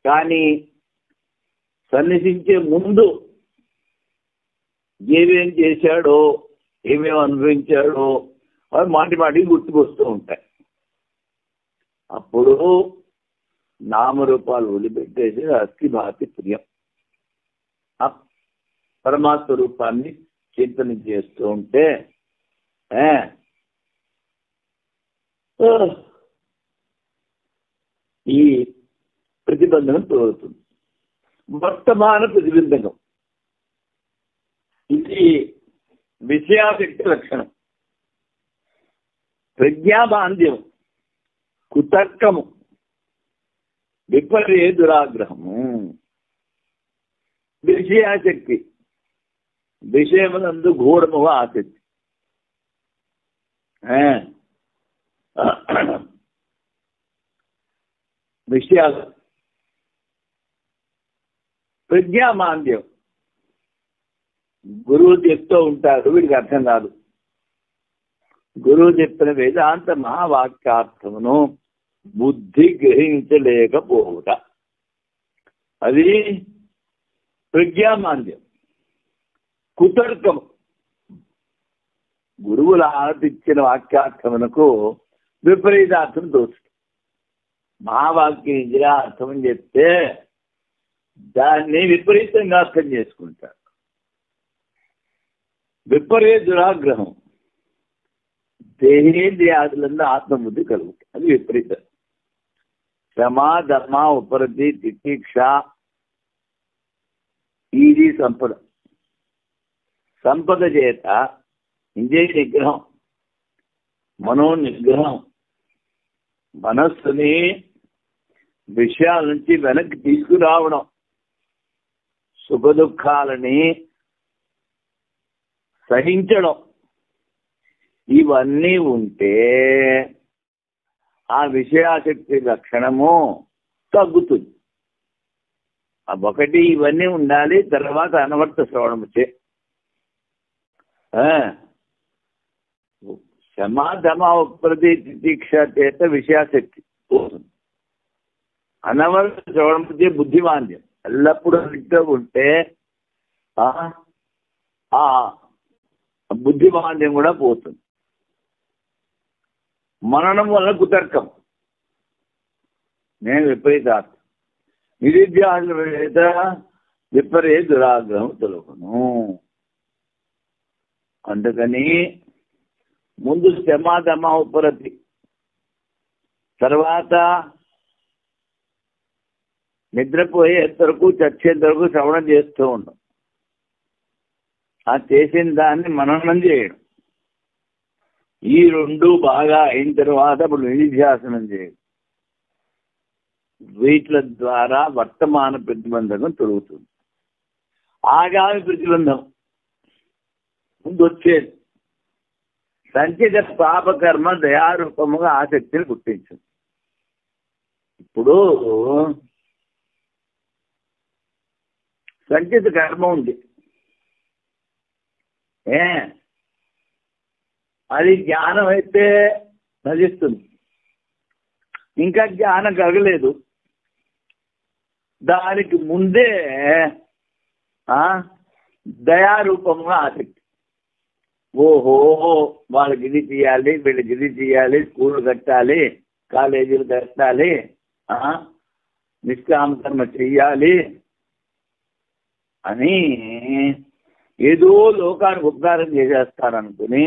కానీ సన్నిధించే ముందు ఏమేం చేశాడో ఏమేమి అనుభవించాడో అవి మాటి మాటికి గుర్తుకొస్తూ ఉంటాయి. అప్పుడు నామరూపాలు వదిలిపెట్టేసి అస్థి భాతి ప్రియం ఆ పరమాత్మ రూపాన్ని చింతన చేస్తూ ఉంటే ఈ ప్రతిబంధకం తోలుతుంది. వర్తమాన ప్రతిబంధకం ఇది విషయాశక్తి లక్షణం. ప్రజ్ఞాబాంధ్యం, కుతర్కము, విపర్య దురాగ్రహము. విషయాశక్తి, విషయమునందు ఘోరముగా ఆసక్తి. విషయాలు. ప్రజ్ఞామాంద్యం, గురువు చెప్తూ ఉంటారు, వీడికి అర్థం కాదు. గురువు చెప్పిన వేదాంత మహావాక్యార్థమును బుద్ధి గ్రహించలేకపోవుట, అది ప్రజ్ఞామాంద్యం. కుతర్కము, గురువులు ఆరాధించిన వాక్యార్థమునకు విపరీతార్థం తోచు. మహావాక్యం ఇదిగా అర్థం అని చెప్తే దాన్ని విపరీతంగా అర్థం చేసుకుంటారు. విపరీత దురాగ్రహం, దేహేంద్రియాదులందు ఆత్మబుద్ధి కలుగుతుంది, అది విపరీతం. శ్రమ, ధర్మ, ఉపరతి, తితిక్ష, ఇది సంపద. సంపద చేత ఇంద్రియ నిగ్రహం, మనో నిగ్రహం, మనస్సుని విషయాల నుంచి వెనక్కి తీసుకురావడం, సుఖ దుఃఖాలని సహించడం, ఇవన్నీ ఉంటే ఆ విషయాశక్తి లక్షణము తగ్గుతుంది. ఒకటి ఇవన్నీ ఉండాలి, తర్వాత అనవర్త శ్రవణం వచ్చే సమాధమ ప్రతి దీక్ష చేత విషయాశక్తి పోతుంది. అనవర్త శ్రవణం వచ్చే బుద్ధిమాంద్యం, ఎల్లప్పుడూ వింటూ ఉంటే ఆ బుద్ధిమాంద్యం కూడా పోతుంది. మననం వల్ల కుతర్కం, నేను విపరీతార్థం. నిరుద్యాస విపరీత దురాగ్రహం తొలగును. అందుకని ముందు శమాధమ ఉపరతి, తర్వాత నిద్రపోయేంత వరకు చచ్చేంత వరకు శ్రవణం చేస్తూ ఉంటాం. ఆ చేసిన దాన్ని మననం చేయడం, ఈ రెండు బాగా అయిన తర్వాత ఇప్పుడు నిధిధ్యాసనం చేయడం. వీటి ద్వారా వర్తమాన ప్రతిబంధకం తొలుగుతుంది. ఆగామి ప్రతిబంధం ముందు వచ్చేది. సంచిత పాపకర్మ దయారూపముగా ఆసక్తిని గుర్తించింది. ఇప్పుడు సంచిత కర్మ ఉంది, అది జ్ఞానం అయితే నశిస్తుంది. ఇంకా జ్ఞానం కలగలేదు, దానికి ముందే దయారూపంగా ఆసక్తి. ఓహో, వాళ్ళకి ఇది చేయాలి, వీళ్ళకి ఇది చేయాలి, స్కూళ్ళు కట్టాలి, కాలేజీలు కట్టాలి, నిష్కామ కర్మ చెయ్యాలి అని ఏదో లోకానికి ఉపకారం చేసేస్తారనుకుని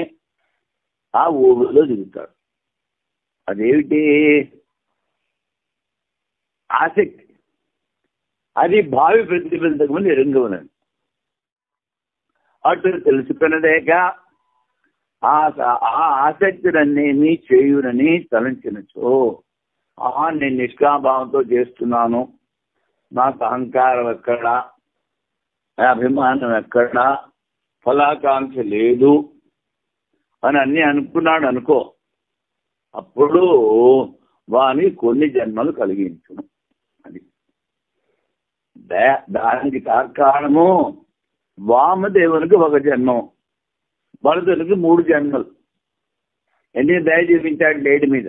ఆ ఊళ్ళో దిగుతాడు. అదేమిటి? ఆసక్తి. అది భావి ప్రతిబంధకము నిరంగమనండి. అటు తెలుసుకున్నదేక ఆ ఆసక్తినన్నేమీ చేయునని తలంచినచో, నేను నిష్కాభావంతో చేస్తున్నాను, నాకు అహంకారం ఎక్కడా, అభిమానం ఎక్కడా, ఫలాకాంక్ష లేదు అని అన్నీ అనుకున్నాడు అనుకో, అప్పుడు వాని కొన్ని జన్మలు కలిగించును. అది దానికి తార్కాణము వామదేవునికి ఒక జన్మం, భరతునికి 3 జన్మలు. ఎందుకు దయ చూపించాడు లేడి మీద,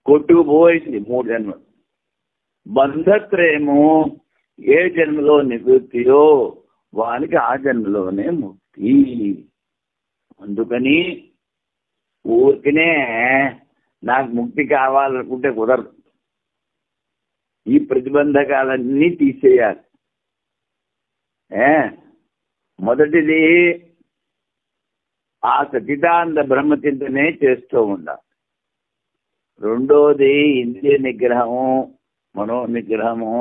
కొట్టుకుపోయింది 3 జన్మలు. బంధత్రయము ఏ జన్మలో నివృత్తియో వానికి ఆ జన్మలోనే ముక్తి. అందుకని ఊరికనే నాకు ముక్తి కావాలనుకుంటే కుదరదు. ఈ ప్రతిబంధకాలన్నీ తీసేయాలి. మొదటిది ఆ సచిదానంద బ్రహ్మచింతనే చేస్తూ ఉండాలి. రెండోది ఇంద్రియ నిగ్రహము, మనో నిగ్రహము,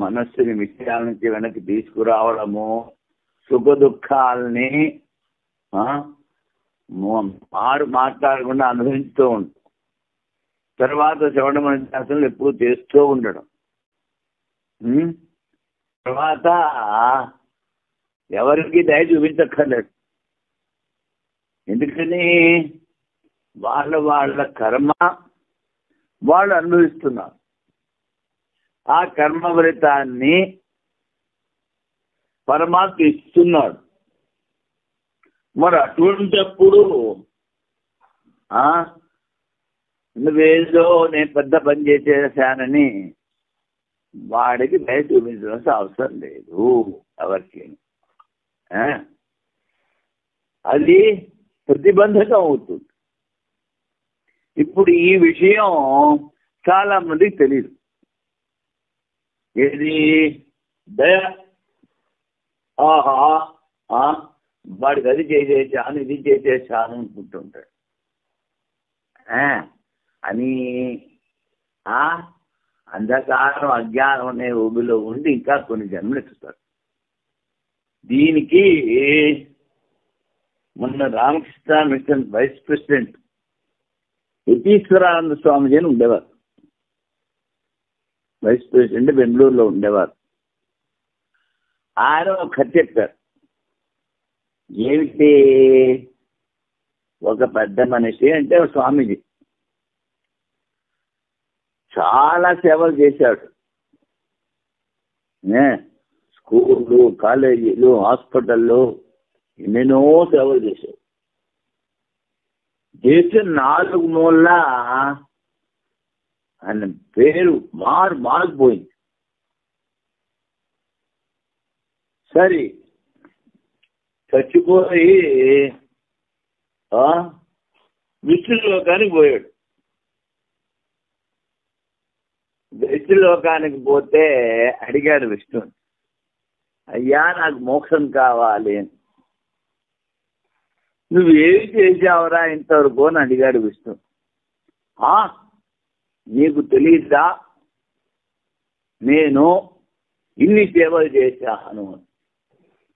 మనస్సుని విషయాల నుంచి వెనక్కి తీసుకురావడము, సుఖ దుఃఖాలని మాట్లాడకుండా అనుభవిస్తూ ఉంటాం. తర్వాత శ్రవణ మనస్సులు ఎప్పుడు చేస్తూ ఉండడం. తర్వాత ఎవరికి దయ చూపించక్కర్లేదు. ఎందుకని వాళ్ళ కర్మ వాళ్ళు అనుభవిస్తున్నారు. ఆ కర్మ ఫలితాన్ని పరమాత్మ ఇస్తున్నాడు. మరి అటువంటిప్పుడు నువ్వేదో నేను పెద్ద పని చేసేసానని వాడికి దయ చూపించాల్సిన అవసరం లేదు ఎవరికి. అది ప్రతిబంధకం అవుతుంది. ఇప్పుడు ఈ విషయం చాలా మందికి తెలియదు. ఏది దయ, ఆహా వాడికి అది చేసేసాను ఇది చేసేసాను అనుకుంటుంటాడు అని అంధకారం అజ్ఞానం అనే ఊబిలో ఉండి ఇంకా కొన్ని జన్మలు ఎత్తుతారు. దీనికి మొన్న రామకృష్ణ మిషన్ వైస్ ప్రెసిడెంట్ యతీశ్వరానంద స్వామిజీ అని ఉండేవారు. వైస్ ప్రెసిడెంట్ బెంగళూరులో ఉండేవారు. ఆయన ఒక కథ చెప్పారు. ఏమిటి, ఒక పెద్ద మనిషి అంటే స్వామీజీ చాలా సేవలు చేశాడు. స్కూళ్ళు, కాలేజీలు, హాస్పిటల్లో ఎన్నెన్నో సేవలు చేశాడు. చేసిన 4 మూల ఆయన పేరు మారిపోయింది. సరే చచ్చిపోయి విష్ణులోకానికి పోయాడు. విష్ణులోకానికి పోతే అడిగాడు విష్ణు, అయ్యా నాకు మోక్షం కావాలి అని. నువ్వు ఏమి చేసావురా ఇంతవరకు అని అడిగాడు విష్ణు. నీకు తెలియదా నేను ఇన్ని సేవలు చేశాను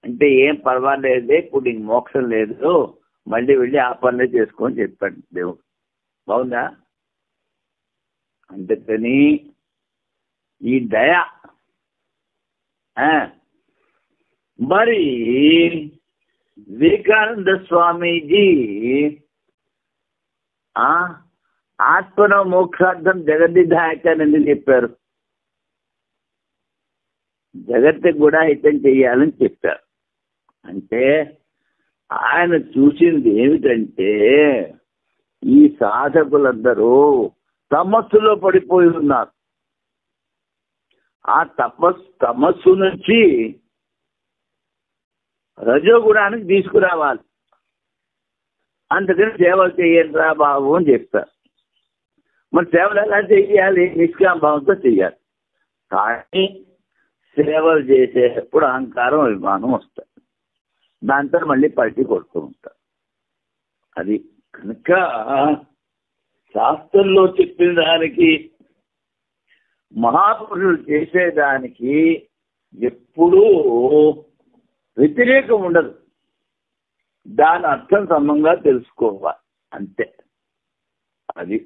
అంటే, ఏం పర్వాలేదే ఇప్పుడు నీకు మోక్షం లేదు, మళ్ళీ వెళ్ళి ఆ పనులే చేసుకొని చెప్పాడు దేవుడు. బాగుందా? అందుకని ఈ దయ మరి వివేకానంద స్వామీజీ ఆత్మనో మోక్షార్థం జగద్విధాయకాన్ని ఎందుకు చెప్పారు? జగత్తుకు కూడా హితం చెయ్యాలని చెప్పారు. అంటే ఆయన చూసింది ఏమిటంటే, ఈ సాధకులందరూ తమస్సులో పడిపోయి ఉన్నారు. ఆ తమస్సు నుంచి రజోగుణానికి తీసుకురావాలి. అందుకని సేవలు చేయండి రా బాబు అని చెప్తారు. మరి సేవలు ఎలా చెయ్యాలి? నిష్కామభావంతో చెయ్యాలి. కానీ సేవలు చేసేటప్పుడు అహంకారం, అభిమానం వస్తాయి. దాంతో మళ్ళీ పట్టి కొడుతూ ఉంటారు. అది కనుక శాస్త్రంలో చెప్పిన దానికి, మహాపురుషులు చేసేదానికి ఎప్పుడూ వ్యతిరేకం ఉండదు. దాని అర్థం సమంగా తెలుసుకోవాలి అంతే. అది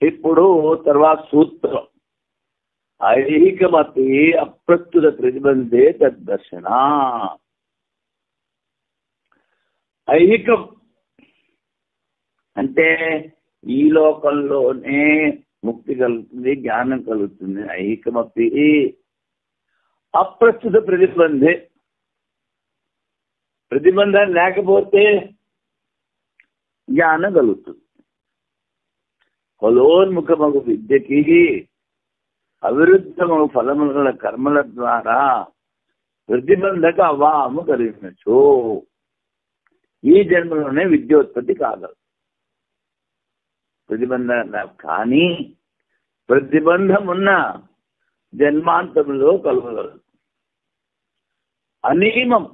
ఇప్పుడు తర్వాత సూత్రం, ఐహికమతి అప్రస్తుత ప్రతిబంధే తద్దర్శన. ఐహికం అంటే ఈ లోకంలోనే ముక్తి కలుగుతుంది, జ్ఞానం కలుగుతుంది. ఐహికమపి అప్రస్తుత ప్రతిబంధే. ప్రతిబంధం లేకపోతే జ్ఞానం కలుగుతుంది. ఫలోన్ముఖమగు విద్యకి అవిరుద్ధము ఫలముల కర్మల ద్వారా ప్రతిబంధక అవాము కలిగినచో ఈ జన్మలోనే విద్యోత్పత్తి కాగలదు. ప్రతిబంధం కానీ ప్రతిబంధం ఉన్న జన్మాంతంలో కలగలదు. అనియమం,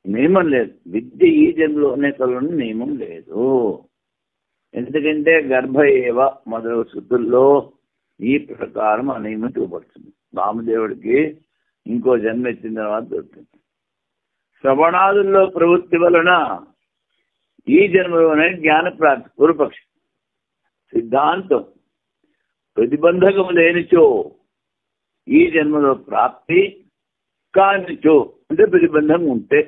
నియమం లేదు. విద్య ఈ జన్మలోనే కలగని నియమం లేదు. ఎందుకంటే గర్భ ఏవ మొదలగు శృతుల్లో ఈ ప్రకారం అనియమం చూపడుతుంది. రామదేవుడికి ఇంకో జన్మ ఎత్తిన తర్వాత దొరుకుతుంది. శ్రవణాదుల్లో ప్రవృత్తి వలన ఈ జన్మలోనే జ్ఞాన ప్రాప్తి. పూర్వపక్షం సిద్ధాంతం ప్రతిబంధకము లేనిచో ఈ జన్మలో ప్రాప్తి కానిచో, అంటే ప్రతిబంధం ఉంటే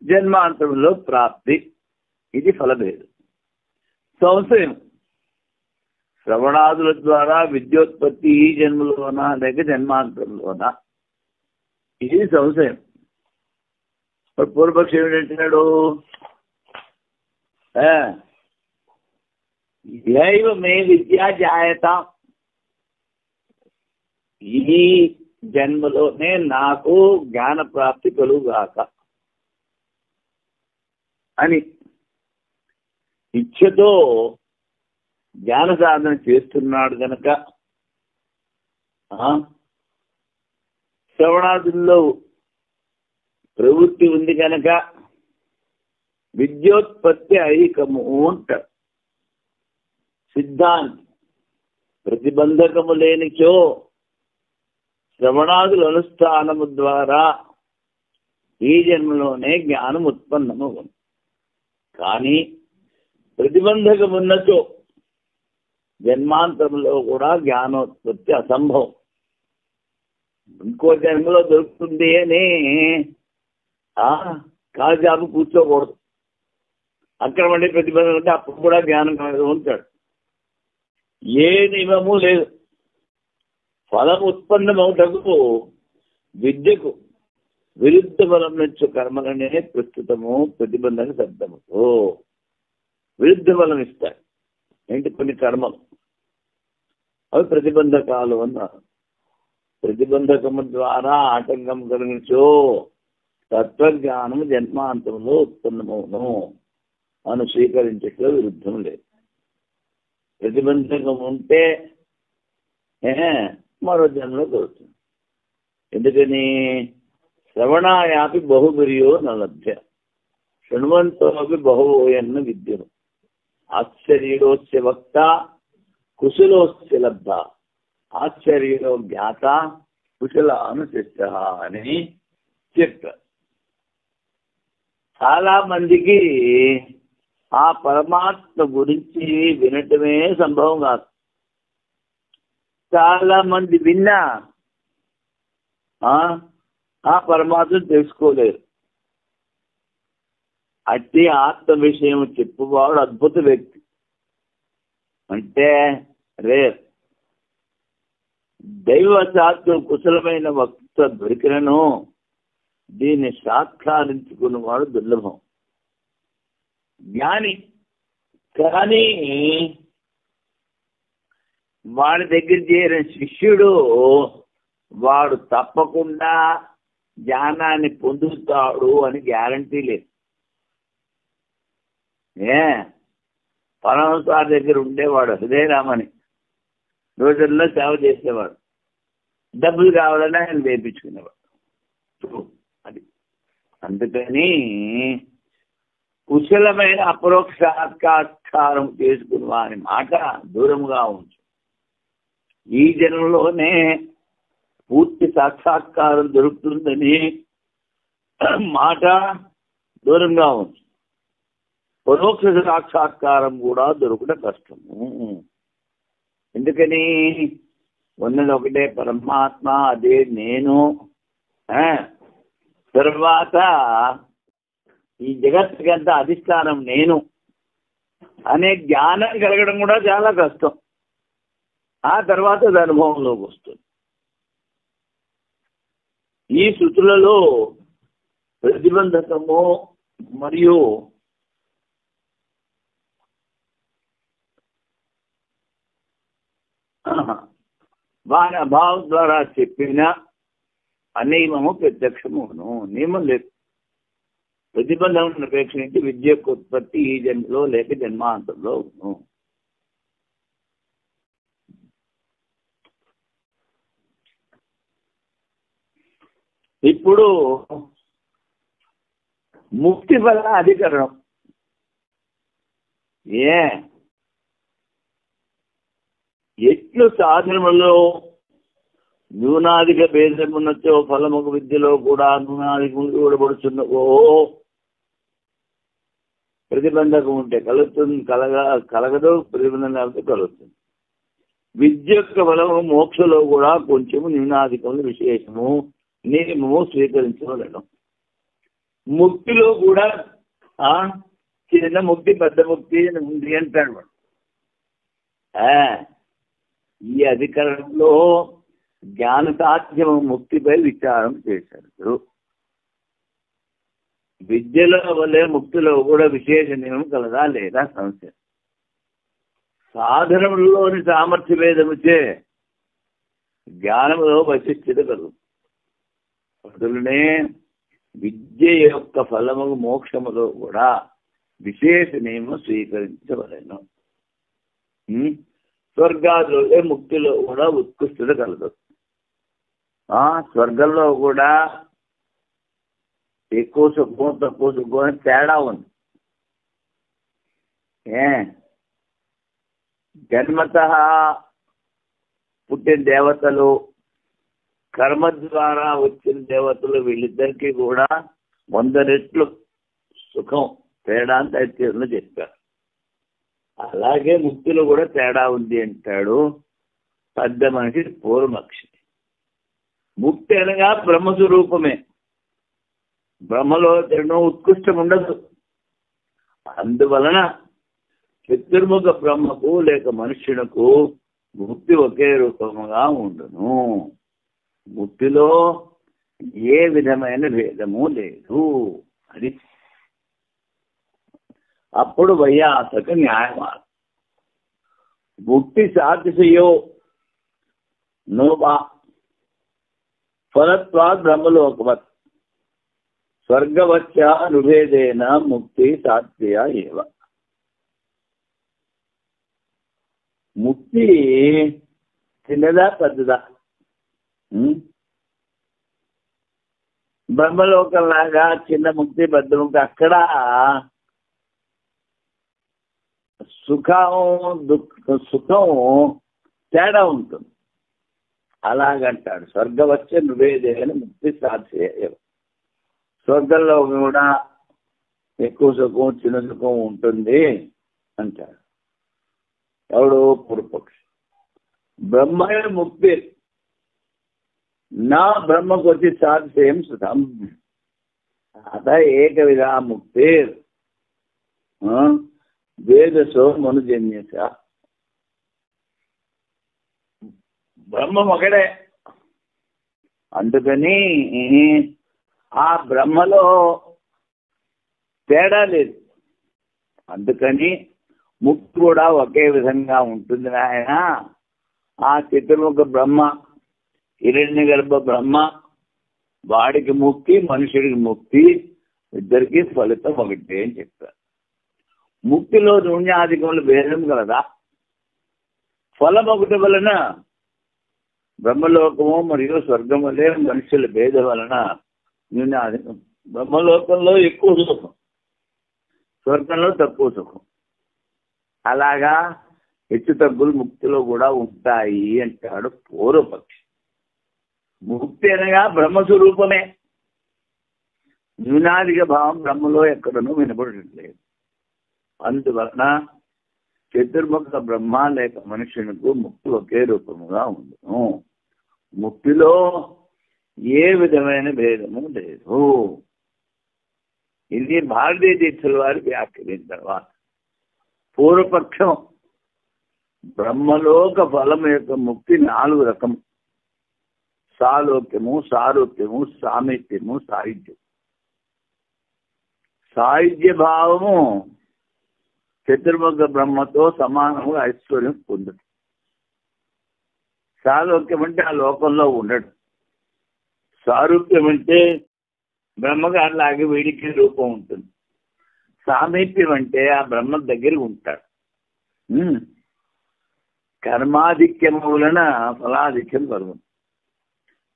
జన్మాంతంలో ప్రాప్తి. ఇది ఫలభేదం. సంశయం, శ్రవణాదుల ద్వారా విద్యోత్పత్తి ఈ జన్మలోనా లేక జన్మాంతంలోనా, ఇది సంశయం. పూర్వపక్షం ఏమిటంటున్నాడు? ఏవ మే విద్యా జాయత, ఈ జన్మలోనే నాకు జ్ఞాన ప్రాప్తి కలుగుగాక అని ఇచ్ఛతో జ్ఞాన సాధన చేస్తున్నాడు కనుక శ్రవణాదుల్లో ప్రవృత్తి ఉంది కనుక విద్యోత్పత్తి ఐహికము అంటారు సిద్ధాంతి. ప్రతిబంధకము లేనిచో శ్రవణాదుల అనుష్ఠానము ద్వారా ఈ జన్మలోనే జ్ఞానం ఉత్పన్నము. కానీ ప్రతిబంధకమున్నచో జన్మాంతంలో కూడా జ్ఞానోత్పత్తి అసంభవం. ఇంకో జన్మలో దొరుకుతుంది అని కాజాబు కూర్చోకూడదు. అక్కడ మళ్ళీ ప్రతిబంధం ఉంటే అప్పుడు కూడా జ్ఞానం కలగదు ఉంటాడు. ఏ నియమము లేదు. ఫలం ఉత్పన్నమవుటకు విద్యకు విరుద్ధ ఫలం నుంచి కర్మలనే ప్రస్తుతము ప్రతిబంధక శబ్దముతో విరుద్ధ ఫలం ఇస్తాయి. ఏంటి? కొన్ని కర్మలు అవి ప్రతిబంధకాలు అన్నారు. ప్రతిబంధకము ద్వారా ఆటంకం కలిగించో తత్వజ్ఞానము జన్మాంతంలో ఉత్పన్నమవును అని స్వీకరించట్లో విరుద్ధం లేదు. ప్రతిబంధకం ఉంటే మరో జన్మలో దొరుకుతుంది. ఎందుకని? శ్రవణాయాపి బహుబిర్యో నలభ్య శృణ్వంతోపి బహువోయన్న విద్యను ఆశ్చర్యోస్య వక్త కుశలోస్య లబ్ధ ఆశ్చర్యో జ్ఞాత కుశలానుశిష్ట అని చెప్పారు. చాలా మందికి ఆ పరమాత్మ గురించి వినటమే సంభవం కాదు. చాలా మంది విన్నా ఆ పరమాత్మను తెలుసుకోలేరు. అట్టి ఆత్మ విషయం చెప్పువాడు అద్భుత వ్యక్తి అంటే రేర్. దైవశాస్త్రం కుశలమైన వక్త దొరికినను దీన్ని సాక్షాత్కరించుకున్నవాడు దుర్లభం. జ్ఞాని కానీ వాడి దగ్గర చేరిన శిష్యుడు వాడు తప్పకుండా జ్ఞానాన్ని పొందుతాడు అని గ్యారంటీ లేదు. పరమసారి దగ్గర ఉండేవాడు హృదయరామని రోజుల్లో సేవ చేసేవాడు. డబ్బులు కావాలని ఆయన వేయించుకునేవాడు. అది అందుకని కుశలమైన అపరోక్ష సాక్షాత్కారం చేసుకున్న వారి మాట దూరంగా ఉంచు. ఈ జన్మలోనే పూర్తి సాక్షాత్కారం దొరుకుతుందని మాట దూరంగా ఉంచు. పరోక్ష సాక్షాత్కారం కూడా దొరకడం కష్టము. ఎందుకని? ఉన్నది ఒకటే పరమాత్మ, అదే నేను. తర్వాత ఈ జగత్తుకంతా అధిష్టానం నేను అనే జ్ఞానం కలగడం కూడా చాలా కష్టం. ఆ తర్వాత అది అనుభవంలోకి వస్తుంది. ఈ శృతులలో ప్రతిబంధకము మరియు వారి అభావం ద్వారా చెప్పిన అనియమము ప్రత్యక్షమును. నియమం లేదు. ప్రతిబంధం అపేక్షించి విద్య యొక్క ఉత్పత్తి ఈ జన్మలో లేక జన్మాంతంలో ఉను. ఇప్పుడు ముక్తి ఫల అధికరణం. ఎట్లు సాధనములో న్యూనాధిక భేదమున్నచో ఫలముకు విద్యలో కూడా న్యూనాధికము చూడబడుచున్నవో, ప్రతిబంధకం ఉంటే కలుగుతుంది, కలగదు, ప్రతిబంధం లేకపోతే కలుగుతుంది. విద్య యొక్క ఫలము మోక్షలో కూడా కొంచెము న్యూనాధికములు విశేషము నియమము స్వీకరించవలను. ముక్తిలో కూడా చిన్న ముక్తి పెద్ద ముక్తి ఉంది అంటాడు వాడు. ఈ అధికరణంలో జ్ఞాన సాధ్యము ముక్తిపై విచారం చేశారు. విద్యలో వల్లే ముక్తిలో కూడా విశేష నియమం కలదా లేదా సమస్య. సాధనములోని సామర్థ్య భేదముచే జ్ఞానములో వైశిష్ట్యత కలుగు. అందులోనే విద్య యొక్క ఫలము మోక్షములో కూడా విశేష నియమం స్వీకరించవలను. స్వర్గాదులే ముక్తిలో కూడా ఉత్కృష్టత కలదు. స్వర్గంలో కూడా ఎక్కువ సుఖం తక్కువ సుఖం అని తేడా ఉంది. జన్మత పుట్టిన దేవతలు, కర్మ ద్వారా వచ్చిన దేవతలు, వీళ్ళిద్దరికీ కూడా 100 రెట్లు సుఖం తేడా అని తైత్రీయంలో చెప్పారు. అలాగే ముక్తిలో కూడా తేడా ఉంది అంటాడు పెద్ద మనిషి పూర్వమక్షి. ముక్తి అనగా బ్రహ్మస్వరూపమే. బ్రహ్మలో ఎన్నో ఉత్కృష్టం ఉండదు. అందువలన చతుర్ముఖ బ్రహ్మకు లేక మనుష్యునకు ముక్తి ఒకే రూపముగా ఉండును. ముక్తిలో ఏ విధమైన భేదము లేదు. అది అప్పుడు వైయాసక న్యాయమాన ముక్తి సాధ్యసయో నోబా ఫలత్వాద్ బ్రహ్మలోకవత్ స్వర్గవచ్చ నుభేదేన ముక్తి సాధ్య ఏవ. ముక్తి చిన్నదా పెద్దదా? బ్రహ్మలోకంలాగా చిన్న ముక్తి పెద్ద ముక్తి అక్కడ సుఖం తేడా ఉంటుంది. అలాగంటాడు. స్వర్గవచ్చ నువ్వేదేన ముక్తి సాధ్య. స్వర్గంలో కూడా ఎక్కువ సుఖం చిన్న సుఖం ఉంటుంది అంటాడు ఎవడు? పూర్వపక్షి. బ్రహ్మయ ముక్తి నా బ్రహ్మకు వచ్చి సాధ్యం సుఖం అత ఏక విధా ముక్తి వేదసో మనుజన్యస. బ్రహ్మం ఒకడే, అందుకని ఆ బ్రహ్మలో తేడా లేదు. అందుకని ముక్తి కూడా ఒకే విధంగా ఉంటుంది నాయన. ఆ చతుర్ముఖ బ్రహ్మ, హిరణ్య గర్భ బ్రహ్మ, వాడికి ముక్తి, మనుషుడికి ముక్తి, ఇద్దరికి ఫలితం ఒకటే అని చెప్పారు. ముక్తిలో న్యూన్యాధికములు భేదం కలదా? ఫలం ఒకటి వలన బ్రహ్మలోకము మరియు స్వర్గం వలె మనుషుల భేదం వలన న్యూన్యాధికం. బ్రహ్మలోకంలో ఎక్కువ సుఖం, స్వర్గంలో తక్కువ సుఖం. అలాగా హెచ్చు తగ్గులు ముక్తిలో కూడా ఉంటాయి అంటాడు పూర్వపక్షి. ముక్తి అనగా బ్రహ్మస్వరూపమే. న్యూనాధిక భావం బ్రహ్మలో ఎక్కడనూ వినపడట్లేదు. అందువలన చతుర్ముఖ బ్రహ్మ లేక మనుష్యునికి ముక్తి ఒకే రూపముగా ఉండును. ముక్తిలో ఏ విధమైన భేదము లేదు. ఇది భారతీయ తీర్థుల వారి వ్యాఖ్యానం. తర్వాత పూర్వపక్షం బ్రహ్మలోక ఫలం యొక్క ముక్తి 4 రకం: సాలోక్యము, సారూప్యము, సామీప్యము, సాయుధ్యం. సాయుధ్య భావము చతుర్ముఖ బ్రహ్మతో సమానంగా ఐశ్వర్యం పొందడు. సాలోక్యం అంటే ఆ లోకంలో ఉండడు. సారూప్యం అంటే బ్రహ్మగారిలాగే వీడికి రూపం ఉంటుంది. సామీప్యం అంటే ఆ బ్రహ్మ దగ్గర ఉంటాడు. కర్మాధిక్యము వలన ఫలాధిక్యం కలుగుతుంది.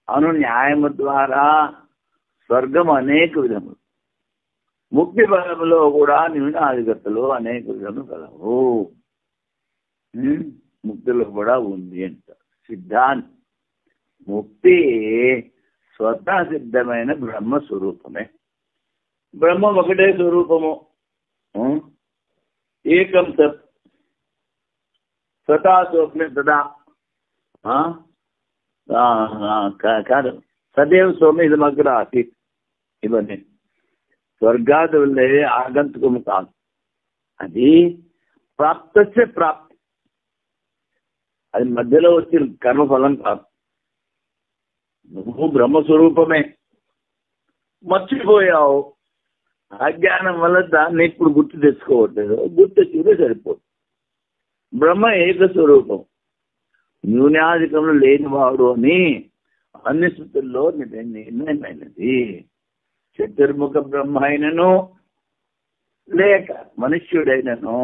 అను న్యాయము ద్వారా స్వర్గం అనేక విధములు, ముక్తి ఫలములో కూడా న్యూనాధిగతలు అనేక విధములు కలవు. ముక్తిలో కూడా ఉంది అంట సిద్ధాంతం. ముక్తి స్వతः సిద్ధమైన బ్రహ్మ స్వరూపమే. బ్రహ్మ ఒకటే స్వరూపము, ఏకం సత్, స్వతः స్వప్నే తదా కాదు, సదేవ స్వామి ఇదమగ్ర ఆసీత్. ఇవన్నీ స్వర్గాది ఆగంతుకము కాదు, అది ప్రాప్తస్య ప్రాప్తి. అది మధ్యలో వచ్చిన కర్మఫలం కాదు. నువ్వు బ్రహ్మస్వరూపమే, మర్చిపోయావు. అజ్ఞానం వల్ల దాన్ని ఇప్పుడు గుర్తు తెచ్చుకోవట్లేదు. గుర్తు తెచ్చుకుంటే సరిపోదు. బ్రహ్మ ఏకస్వరూపం, న్యూనాధికంలో లేనివాడు అని అన్ని స్థితుల్లో నిర్ణయమైనది. చతుర్ముఖ బ్రహ్మ అయినను లేక మనుష్యుడైనను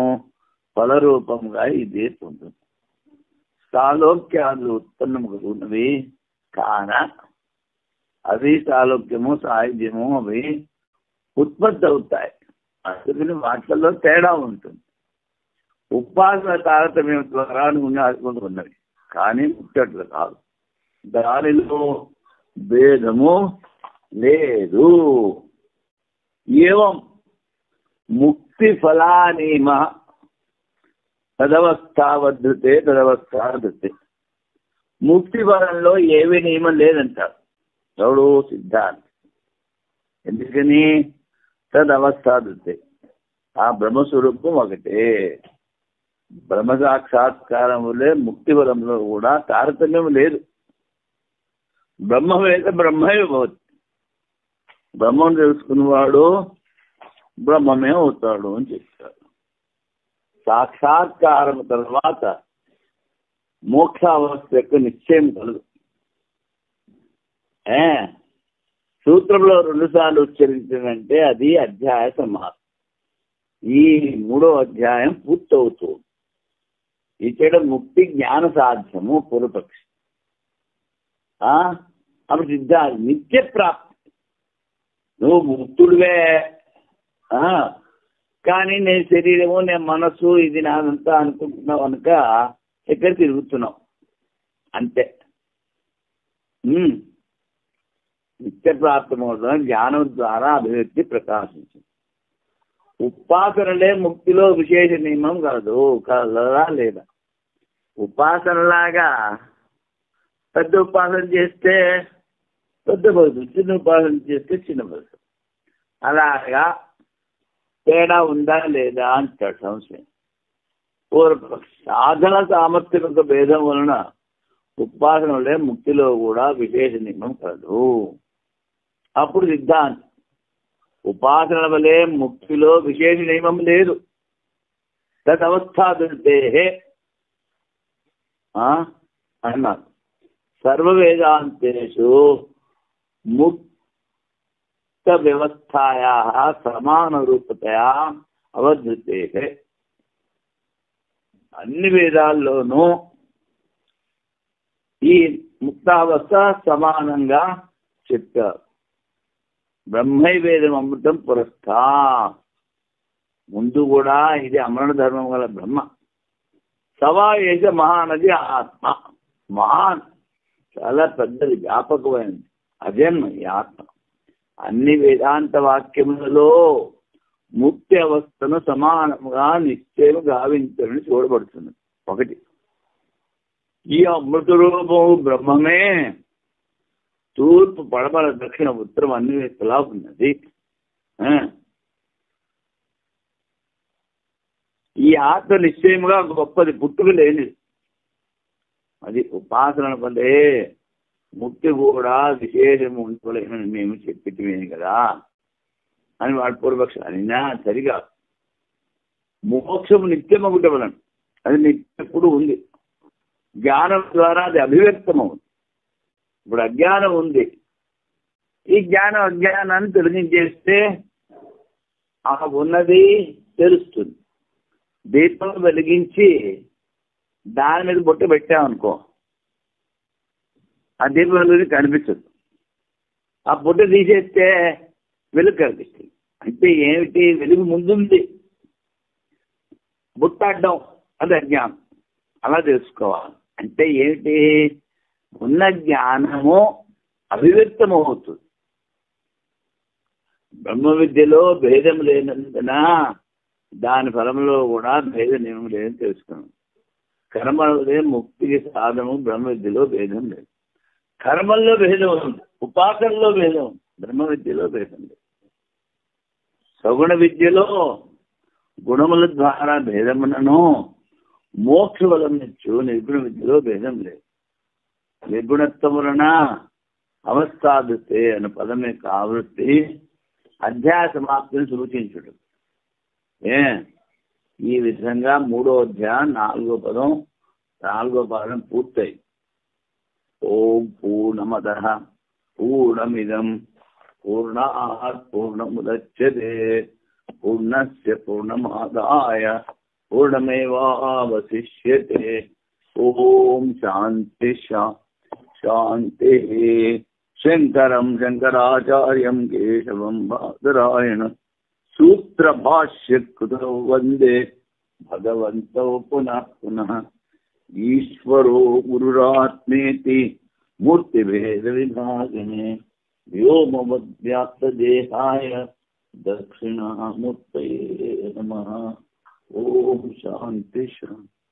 ఫలరూపంగా ఇదే పొందుతుంది. సాలోక్యాలు ఉత్పన్నముగా ఉన్నవి కాన అవి సాలోక్యము, సాయుధ్యము అవి ఉత్పత్తి అవుతాయి. అందుకని వాటిల్లో తేడా ఉంటుంది. ఉపాసన తారతమ్యం ద్వారా ఉన్నవి కానీ ముట్టట్లు కాదు. దానిలో భేదము లేదు. ఏవం ముక్తి ఫలానీమ తదవస్థావద్ధతే తదవస్థావద్ధతే. ముక్తి ఫలంలో ఏవి నియమం లేదంటారు ఎవడు? సిద్ధాంతం. ఎందుకని? తదవస్థావద్ధతే, ఆ బ్రహ్మస్వరూపం ఒకటే. బ్రహ్మ సాక్షాత్కారం వల్లే ముక్తి ఫలంలో కూడా తారతమ్యం లేదు. బ్రహ్మవేద బ్రహ్మే భవతి. బ్రహ్మను తెలుసుకున్నవాడు బ్రహ్మమే అవుతాడు అని చెప్తారు. సాక్షాత్కారం తర్వాత మోక్షావస్థ యొక్క నిశ్చయం కలదు. సూత్రంలో 2 సార్లు ఉచ్చరించిందంటే అది అధ్యాయ సమాప్తి. ఈ 3వ అధ్యాయం పూర్తవుతూ ఇక్కడ ముక్తి జ్ఞాన సాధ్యము పూర్వపక్షి. అప్పుడు సిద్ధాంతం నిత్య ప్రాప్తి. నువ్వు ముక్తుడివే, కానీ నేను శరీరము, నేను మనస్సు, ఇది నాదంతా అనుకుంటున్నావు కనుక ఎక్కడ తిరుగుతున్నావు అంతే. నిత్య ప్రాప్తమవుతున్న జ్ఞానం ద్వారా అభివ్యక్తి ప్రకాశించింది. ఉపాసనలే ముక్తిలో విశేష నియమం కలదా లేదా? ఉపాసనలాగా పెద్ద ఉపాసన చేస్తే పెద్ద భక్తులు, చిన్న ఉపాసన చేస్తే చిన్న భక్తులు. అలాగా తేడా ఉందా లేదా అంటాడు సంశయం. సాధన సామర్థ్యం యొక్క భేదం వలన ఉపాసనలే ముక్తిలో కూడా విశేష నియమం కలదు. అప్పుడు సిద్ధాంతం ఉపాసనల వలె ముక్తిలో విశేష నియమం లేదు. తదవస్థాదుతే అన్నారు. సర్వవేదాంతేషు ముక్త వ్యవస్థాయా సమాన రూపతయా అవధృతే. అన్ని వేదాల్లోనూ ఈ ముక్తావస్థ సమానంగా చెప్పారు. బ్రహ్మైవేదం అమృతం పురస్థా. ముందు కూడా ఇది అమరణ ధర్మం గల బ్రహ్మ. సవాయేష మహానది ఆత్మ. మహాన్ చాలా పెద్దది, వ్యాపకమైనది, అజన్మ ఈ ఆత్మ. అన్ని వేదాంత వాక్యములలో ముక్తి అవస్థను సమానంగా నిశ్చయం గావించాలని చూడబడుతుంది. ఒకటి, ఈ అమృత రూపము బ్రహ్మమే తూర్పు, పడమర, దక్షిణ, ఉత్తరం అన్ని వేస్తలా ఉన్నది. ఈ ఆత్మ నిశ్చయముగా గొప్పది, పుట్టుక లేనిది. అది ఉపాసన పొందే ముక్తి కూడా విశేషము ఉండలేనని మేము చెప్పిటివేను కదా అని వాడు పూర్వపక్ష అనినా సరిగా. మోక్షము నిత్యం ఒకటి వలన అది నిత్యప్పుడు ఉంది. జ్ఞానం ద్వారా అది అభివ్యక్తమవుతుంది. ఇప్పుడు అజ్ఞానం ఉంది, ఈ జ్ఞానం అజ్ఞానాన్ని తొలగించేస్తే ఆ ఉన్నది తెలుస్తుంది. దీపం వెలిగించి దాని మీద బొట్టు పెట్టామనుకో, ఆ దీపం వెలుగు కనిపించదు. ఆ బొట్టు తీసేస్తే వెలుగు కనిపిస్తుంది. అంటే ఏమిటి? వెలుగు ముందుంది, బుట్టాడ్డం అది అజ్ఞానం. అలా తెలుసుకోవాలి. అంటే ఏమిటి? ఉన్న జ్ఞానము అభివ్యక్తమవుతుంది. బ్రహ్మ విద్యలో భేదం లేనందున దాని ఫలంలో కూడా భేదం లేదని తెలుసుకున్నాం. కర్మలే ముక్తికి సాధనము, బ్రహ్మ విద్యలో భేదం లేదు. కర్మల్లో భేదం ఉంది, ఉపాసనలో భేదం ఉంది, బ్రహ్మ విద్యలో భేదం లేదు. సగుణ విద్యలో గుణముల ద్వారా భేదమునను మోక్ష వలనిచ్చు నిర్గుణ విద్యలో భేదం లేదు. నిర్గుణత్వం వలన అవస్థాదుతే అనే పదం యొక్క ఆవృత్తి అధ్యాయ సమాప్తిని సూచించుడు. ఈ విధంగా 3వ అధ్యాయం 4వ పాదం పూర్తయి. ఓం పూర్ణమదః పూర్ణమిదం పూర్ణాత్ పూర్ణముదచ్యతే పూర్ణస్య పూర్ణమాదాయ పూర్ణమేవావశిష్యతే. ఓం శాంతి శాంతి. శంకరం శంకరాచార్యం కేశవం బాదరాయణ సూత్ర భాష్యకృతౌ వందే భగవంతౌ పునః పునః. ఈశ్వరో గురురాత్మేతి మూర్తిభేద విభాగినే వ్యోమవద్వ్యాప్తదేహాయ దక్షిణామూర్తయే నమః. ఓం శాంతి శాంతి.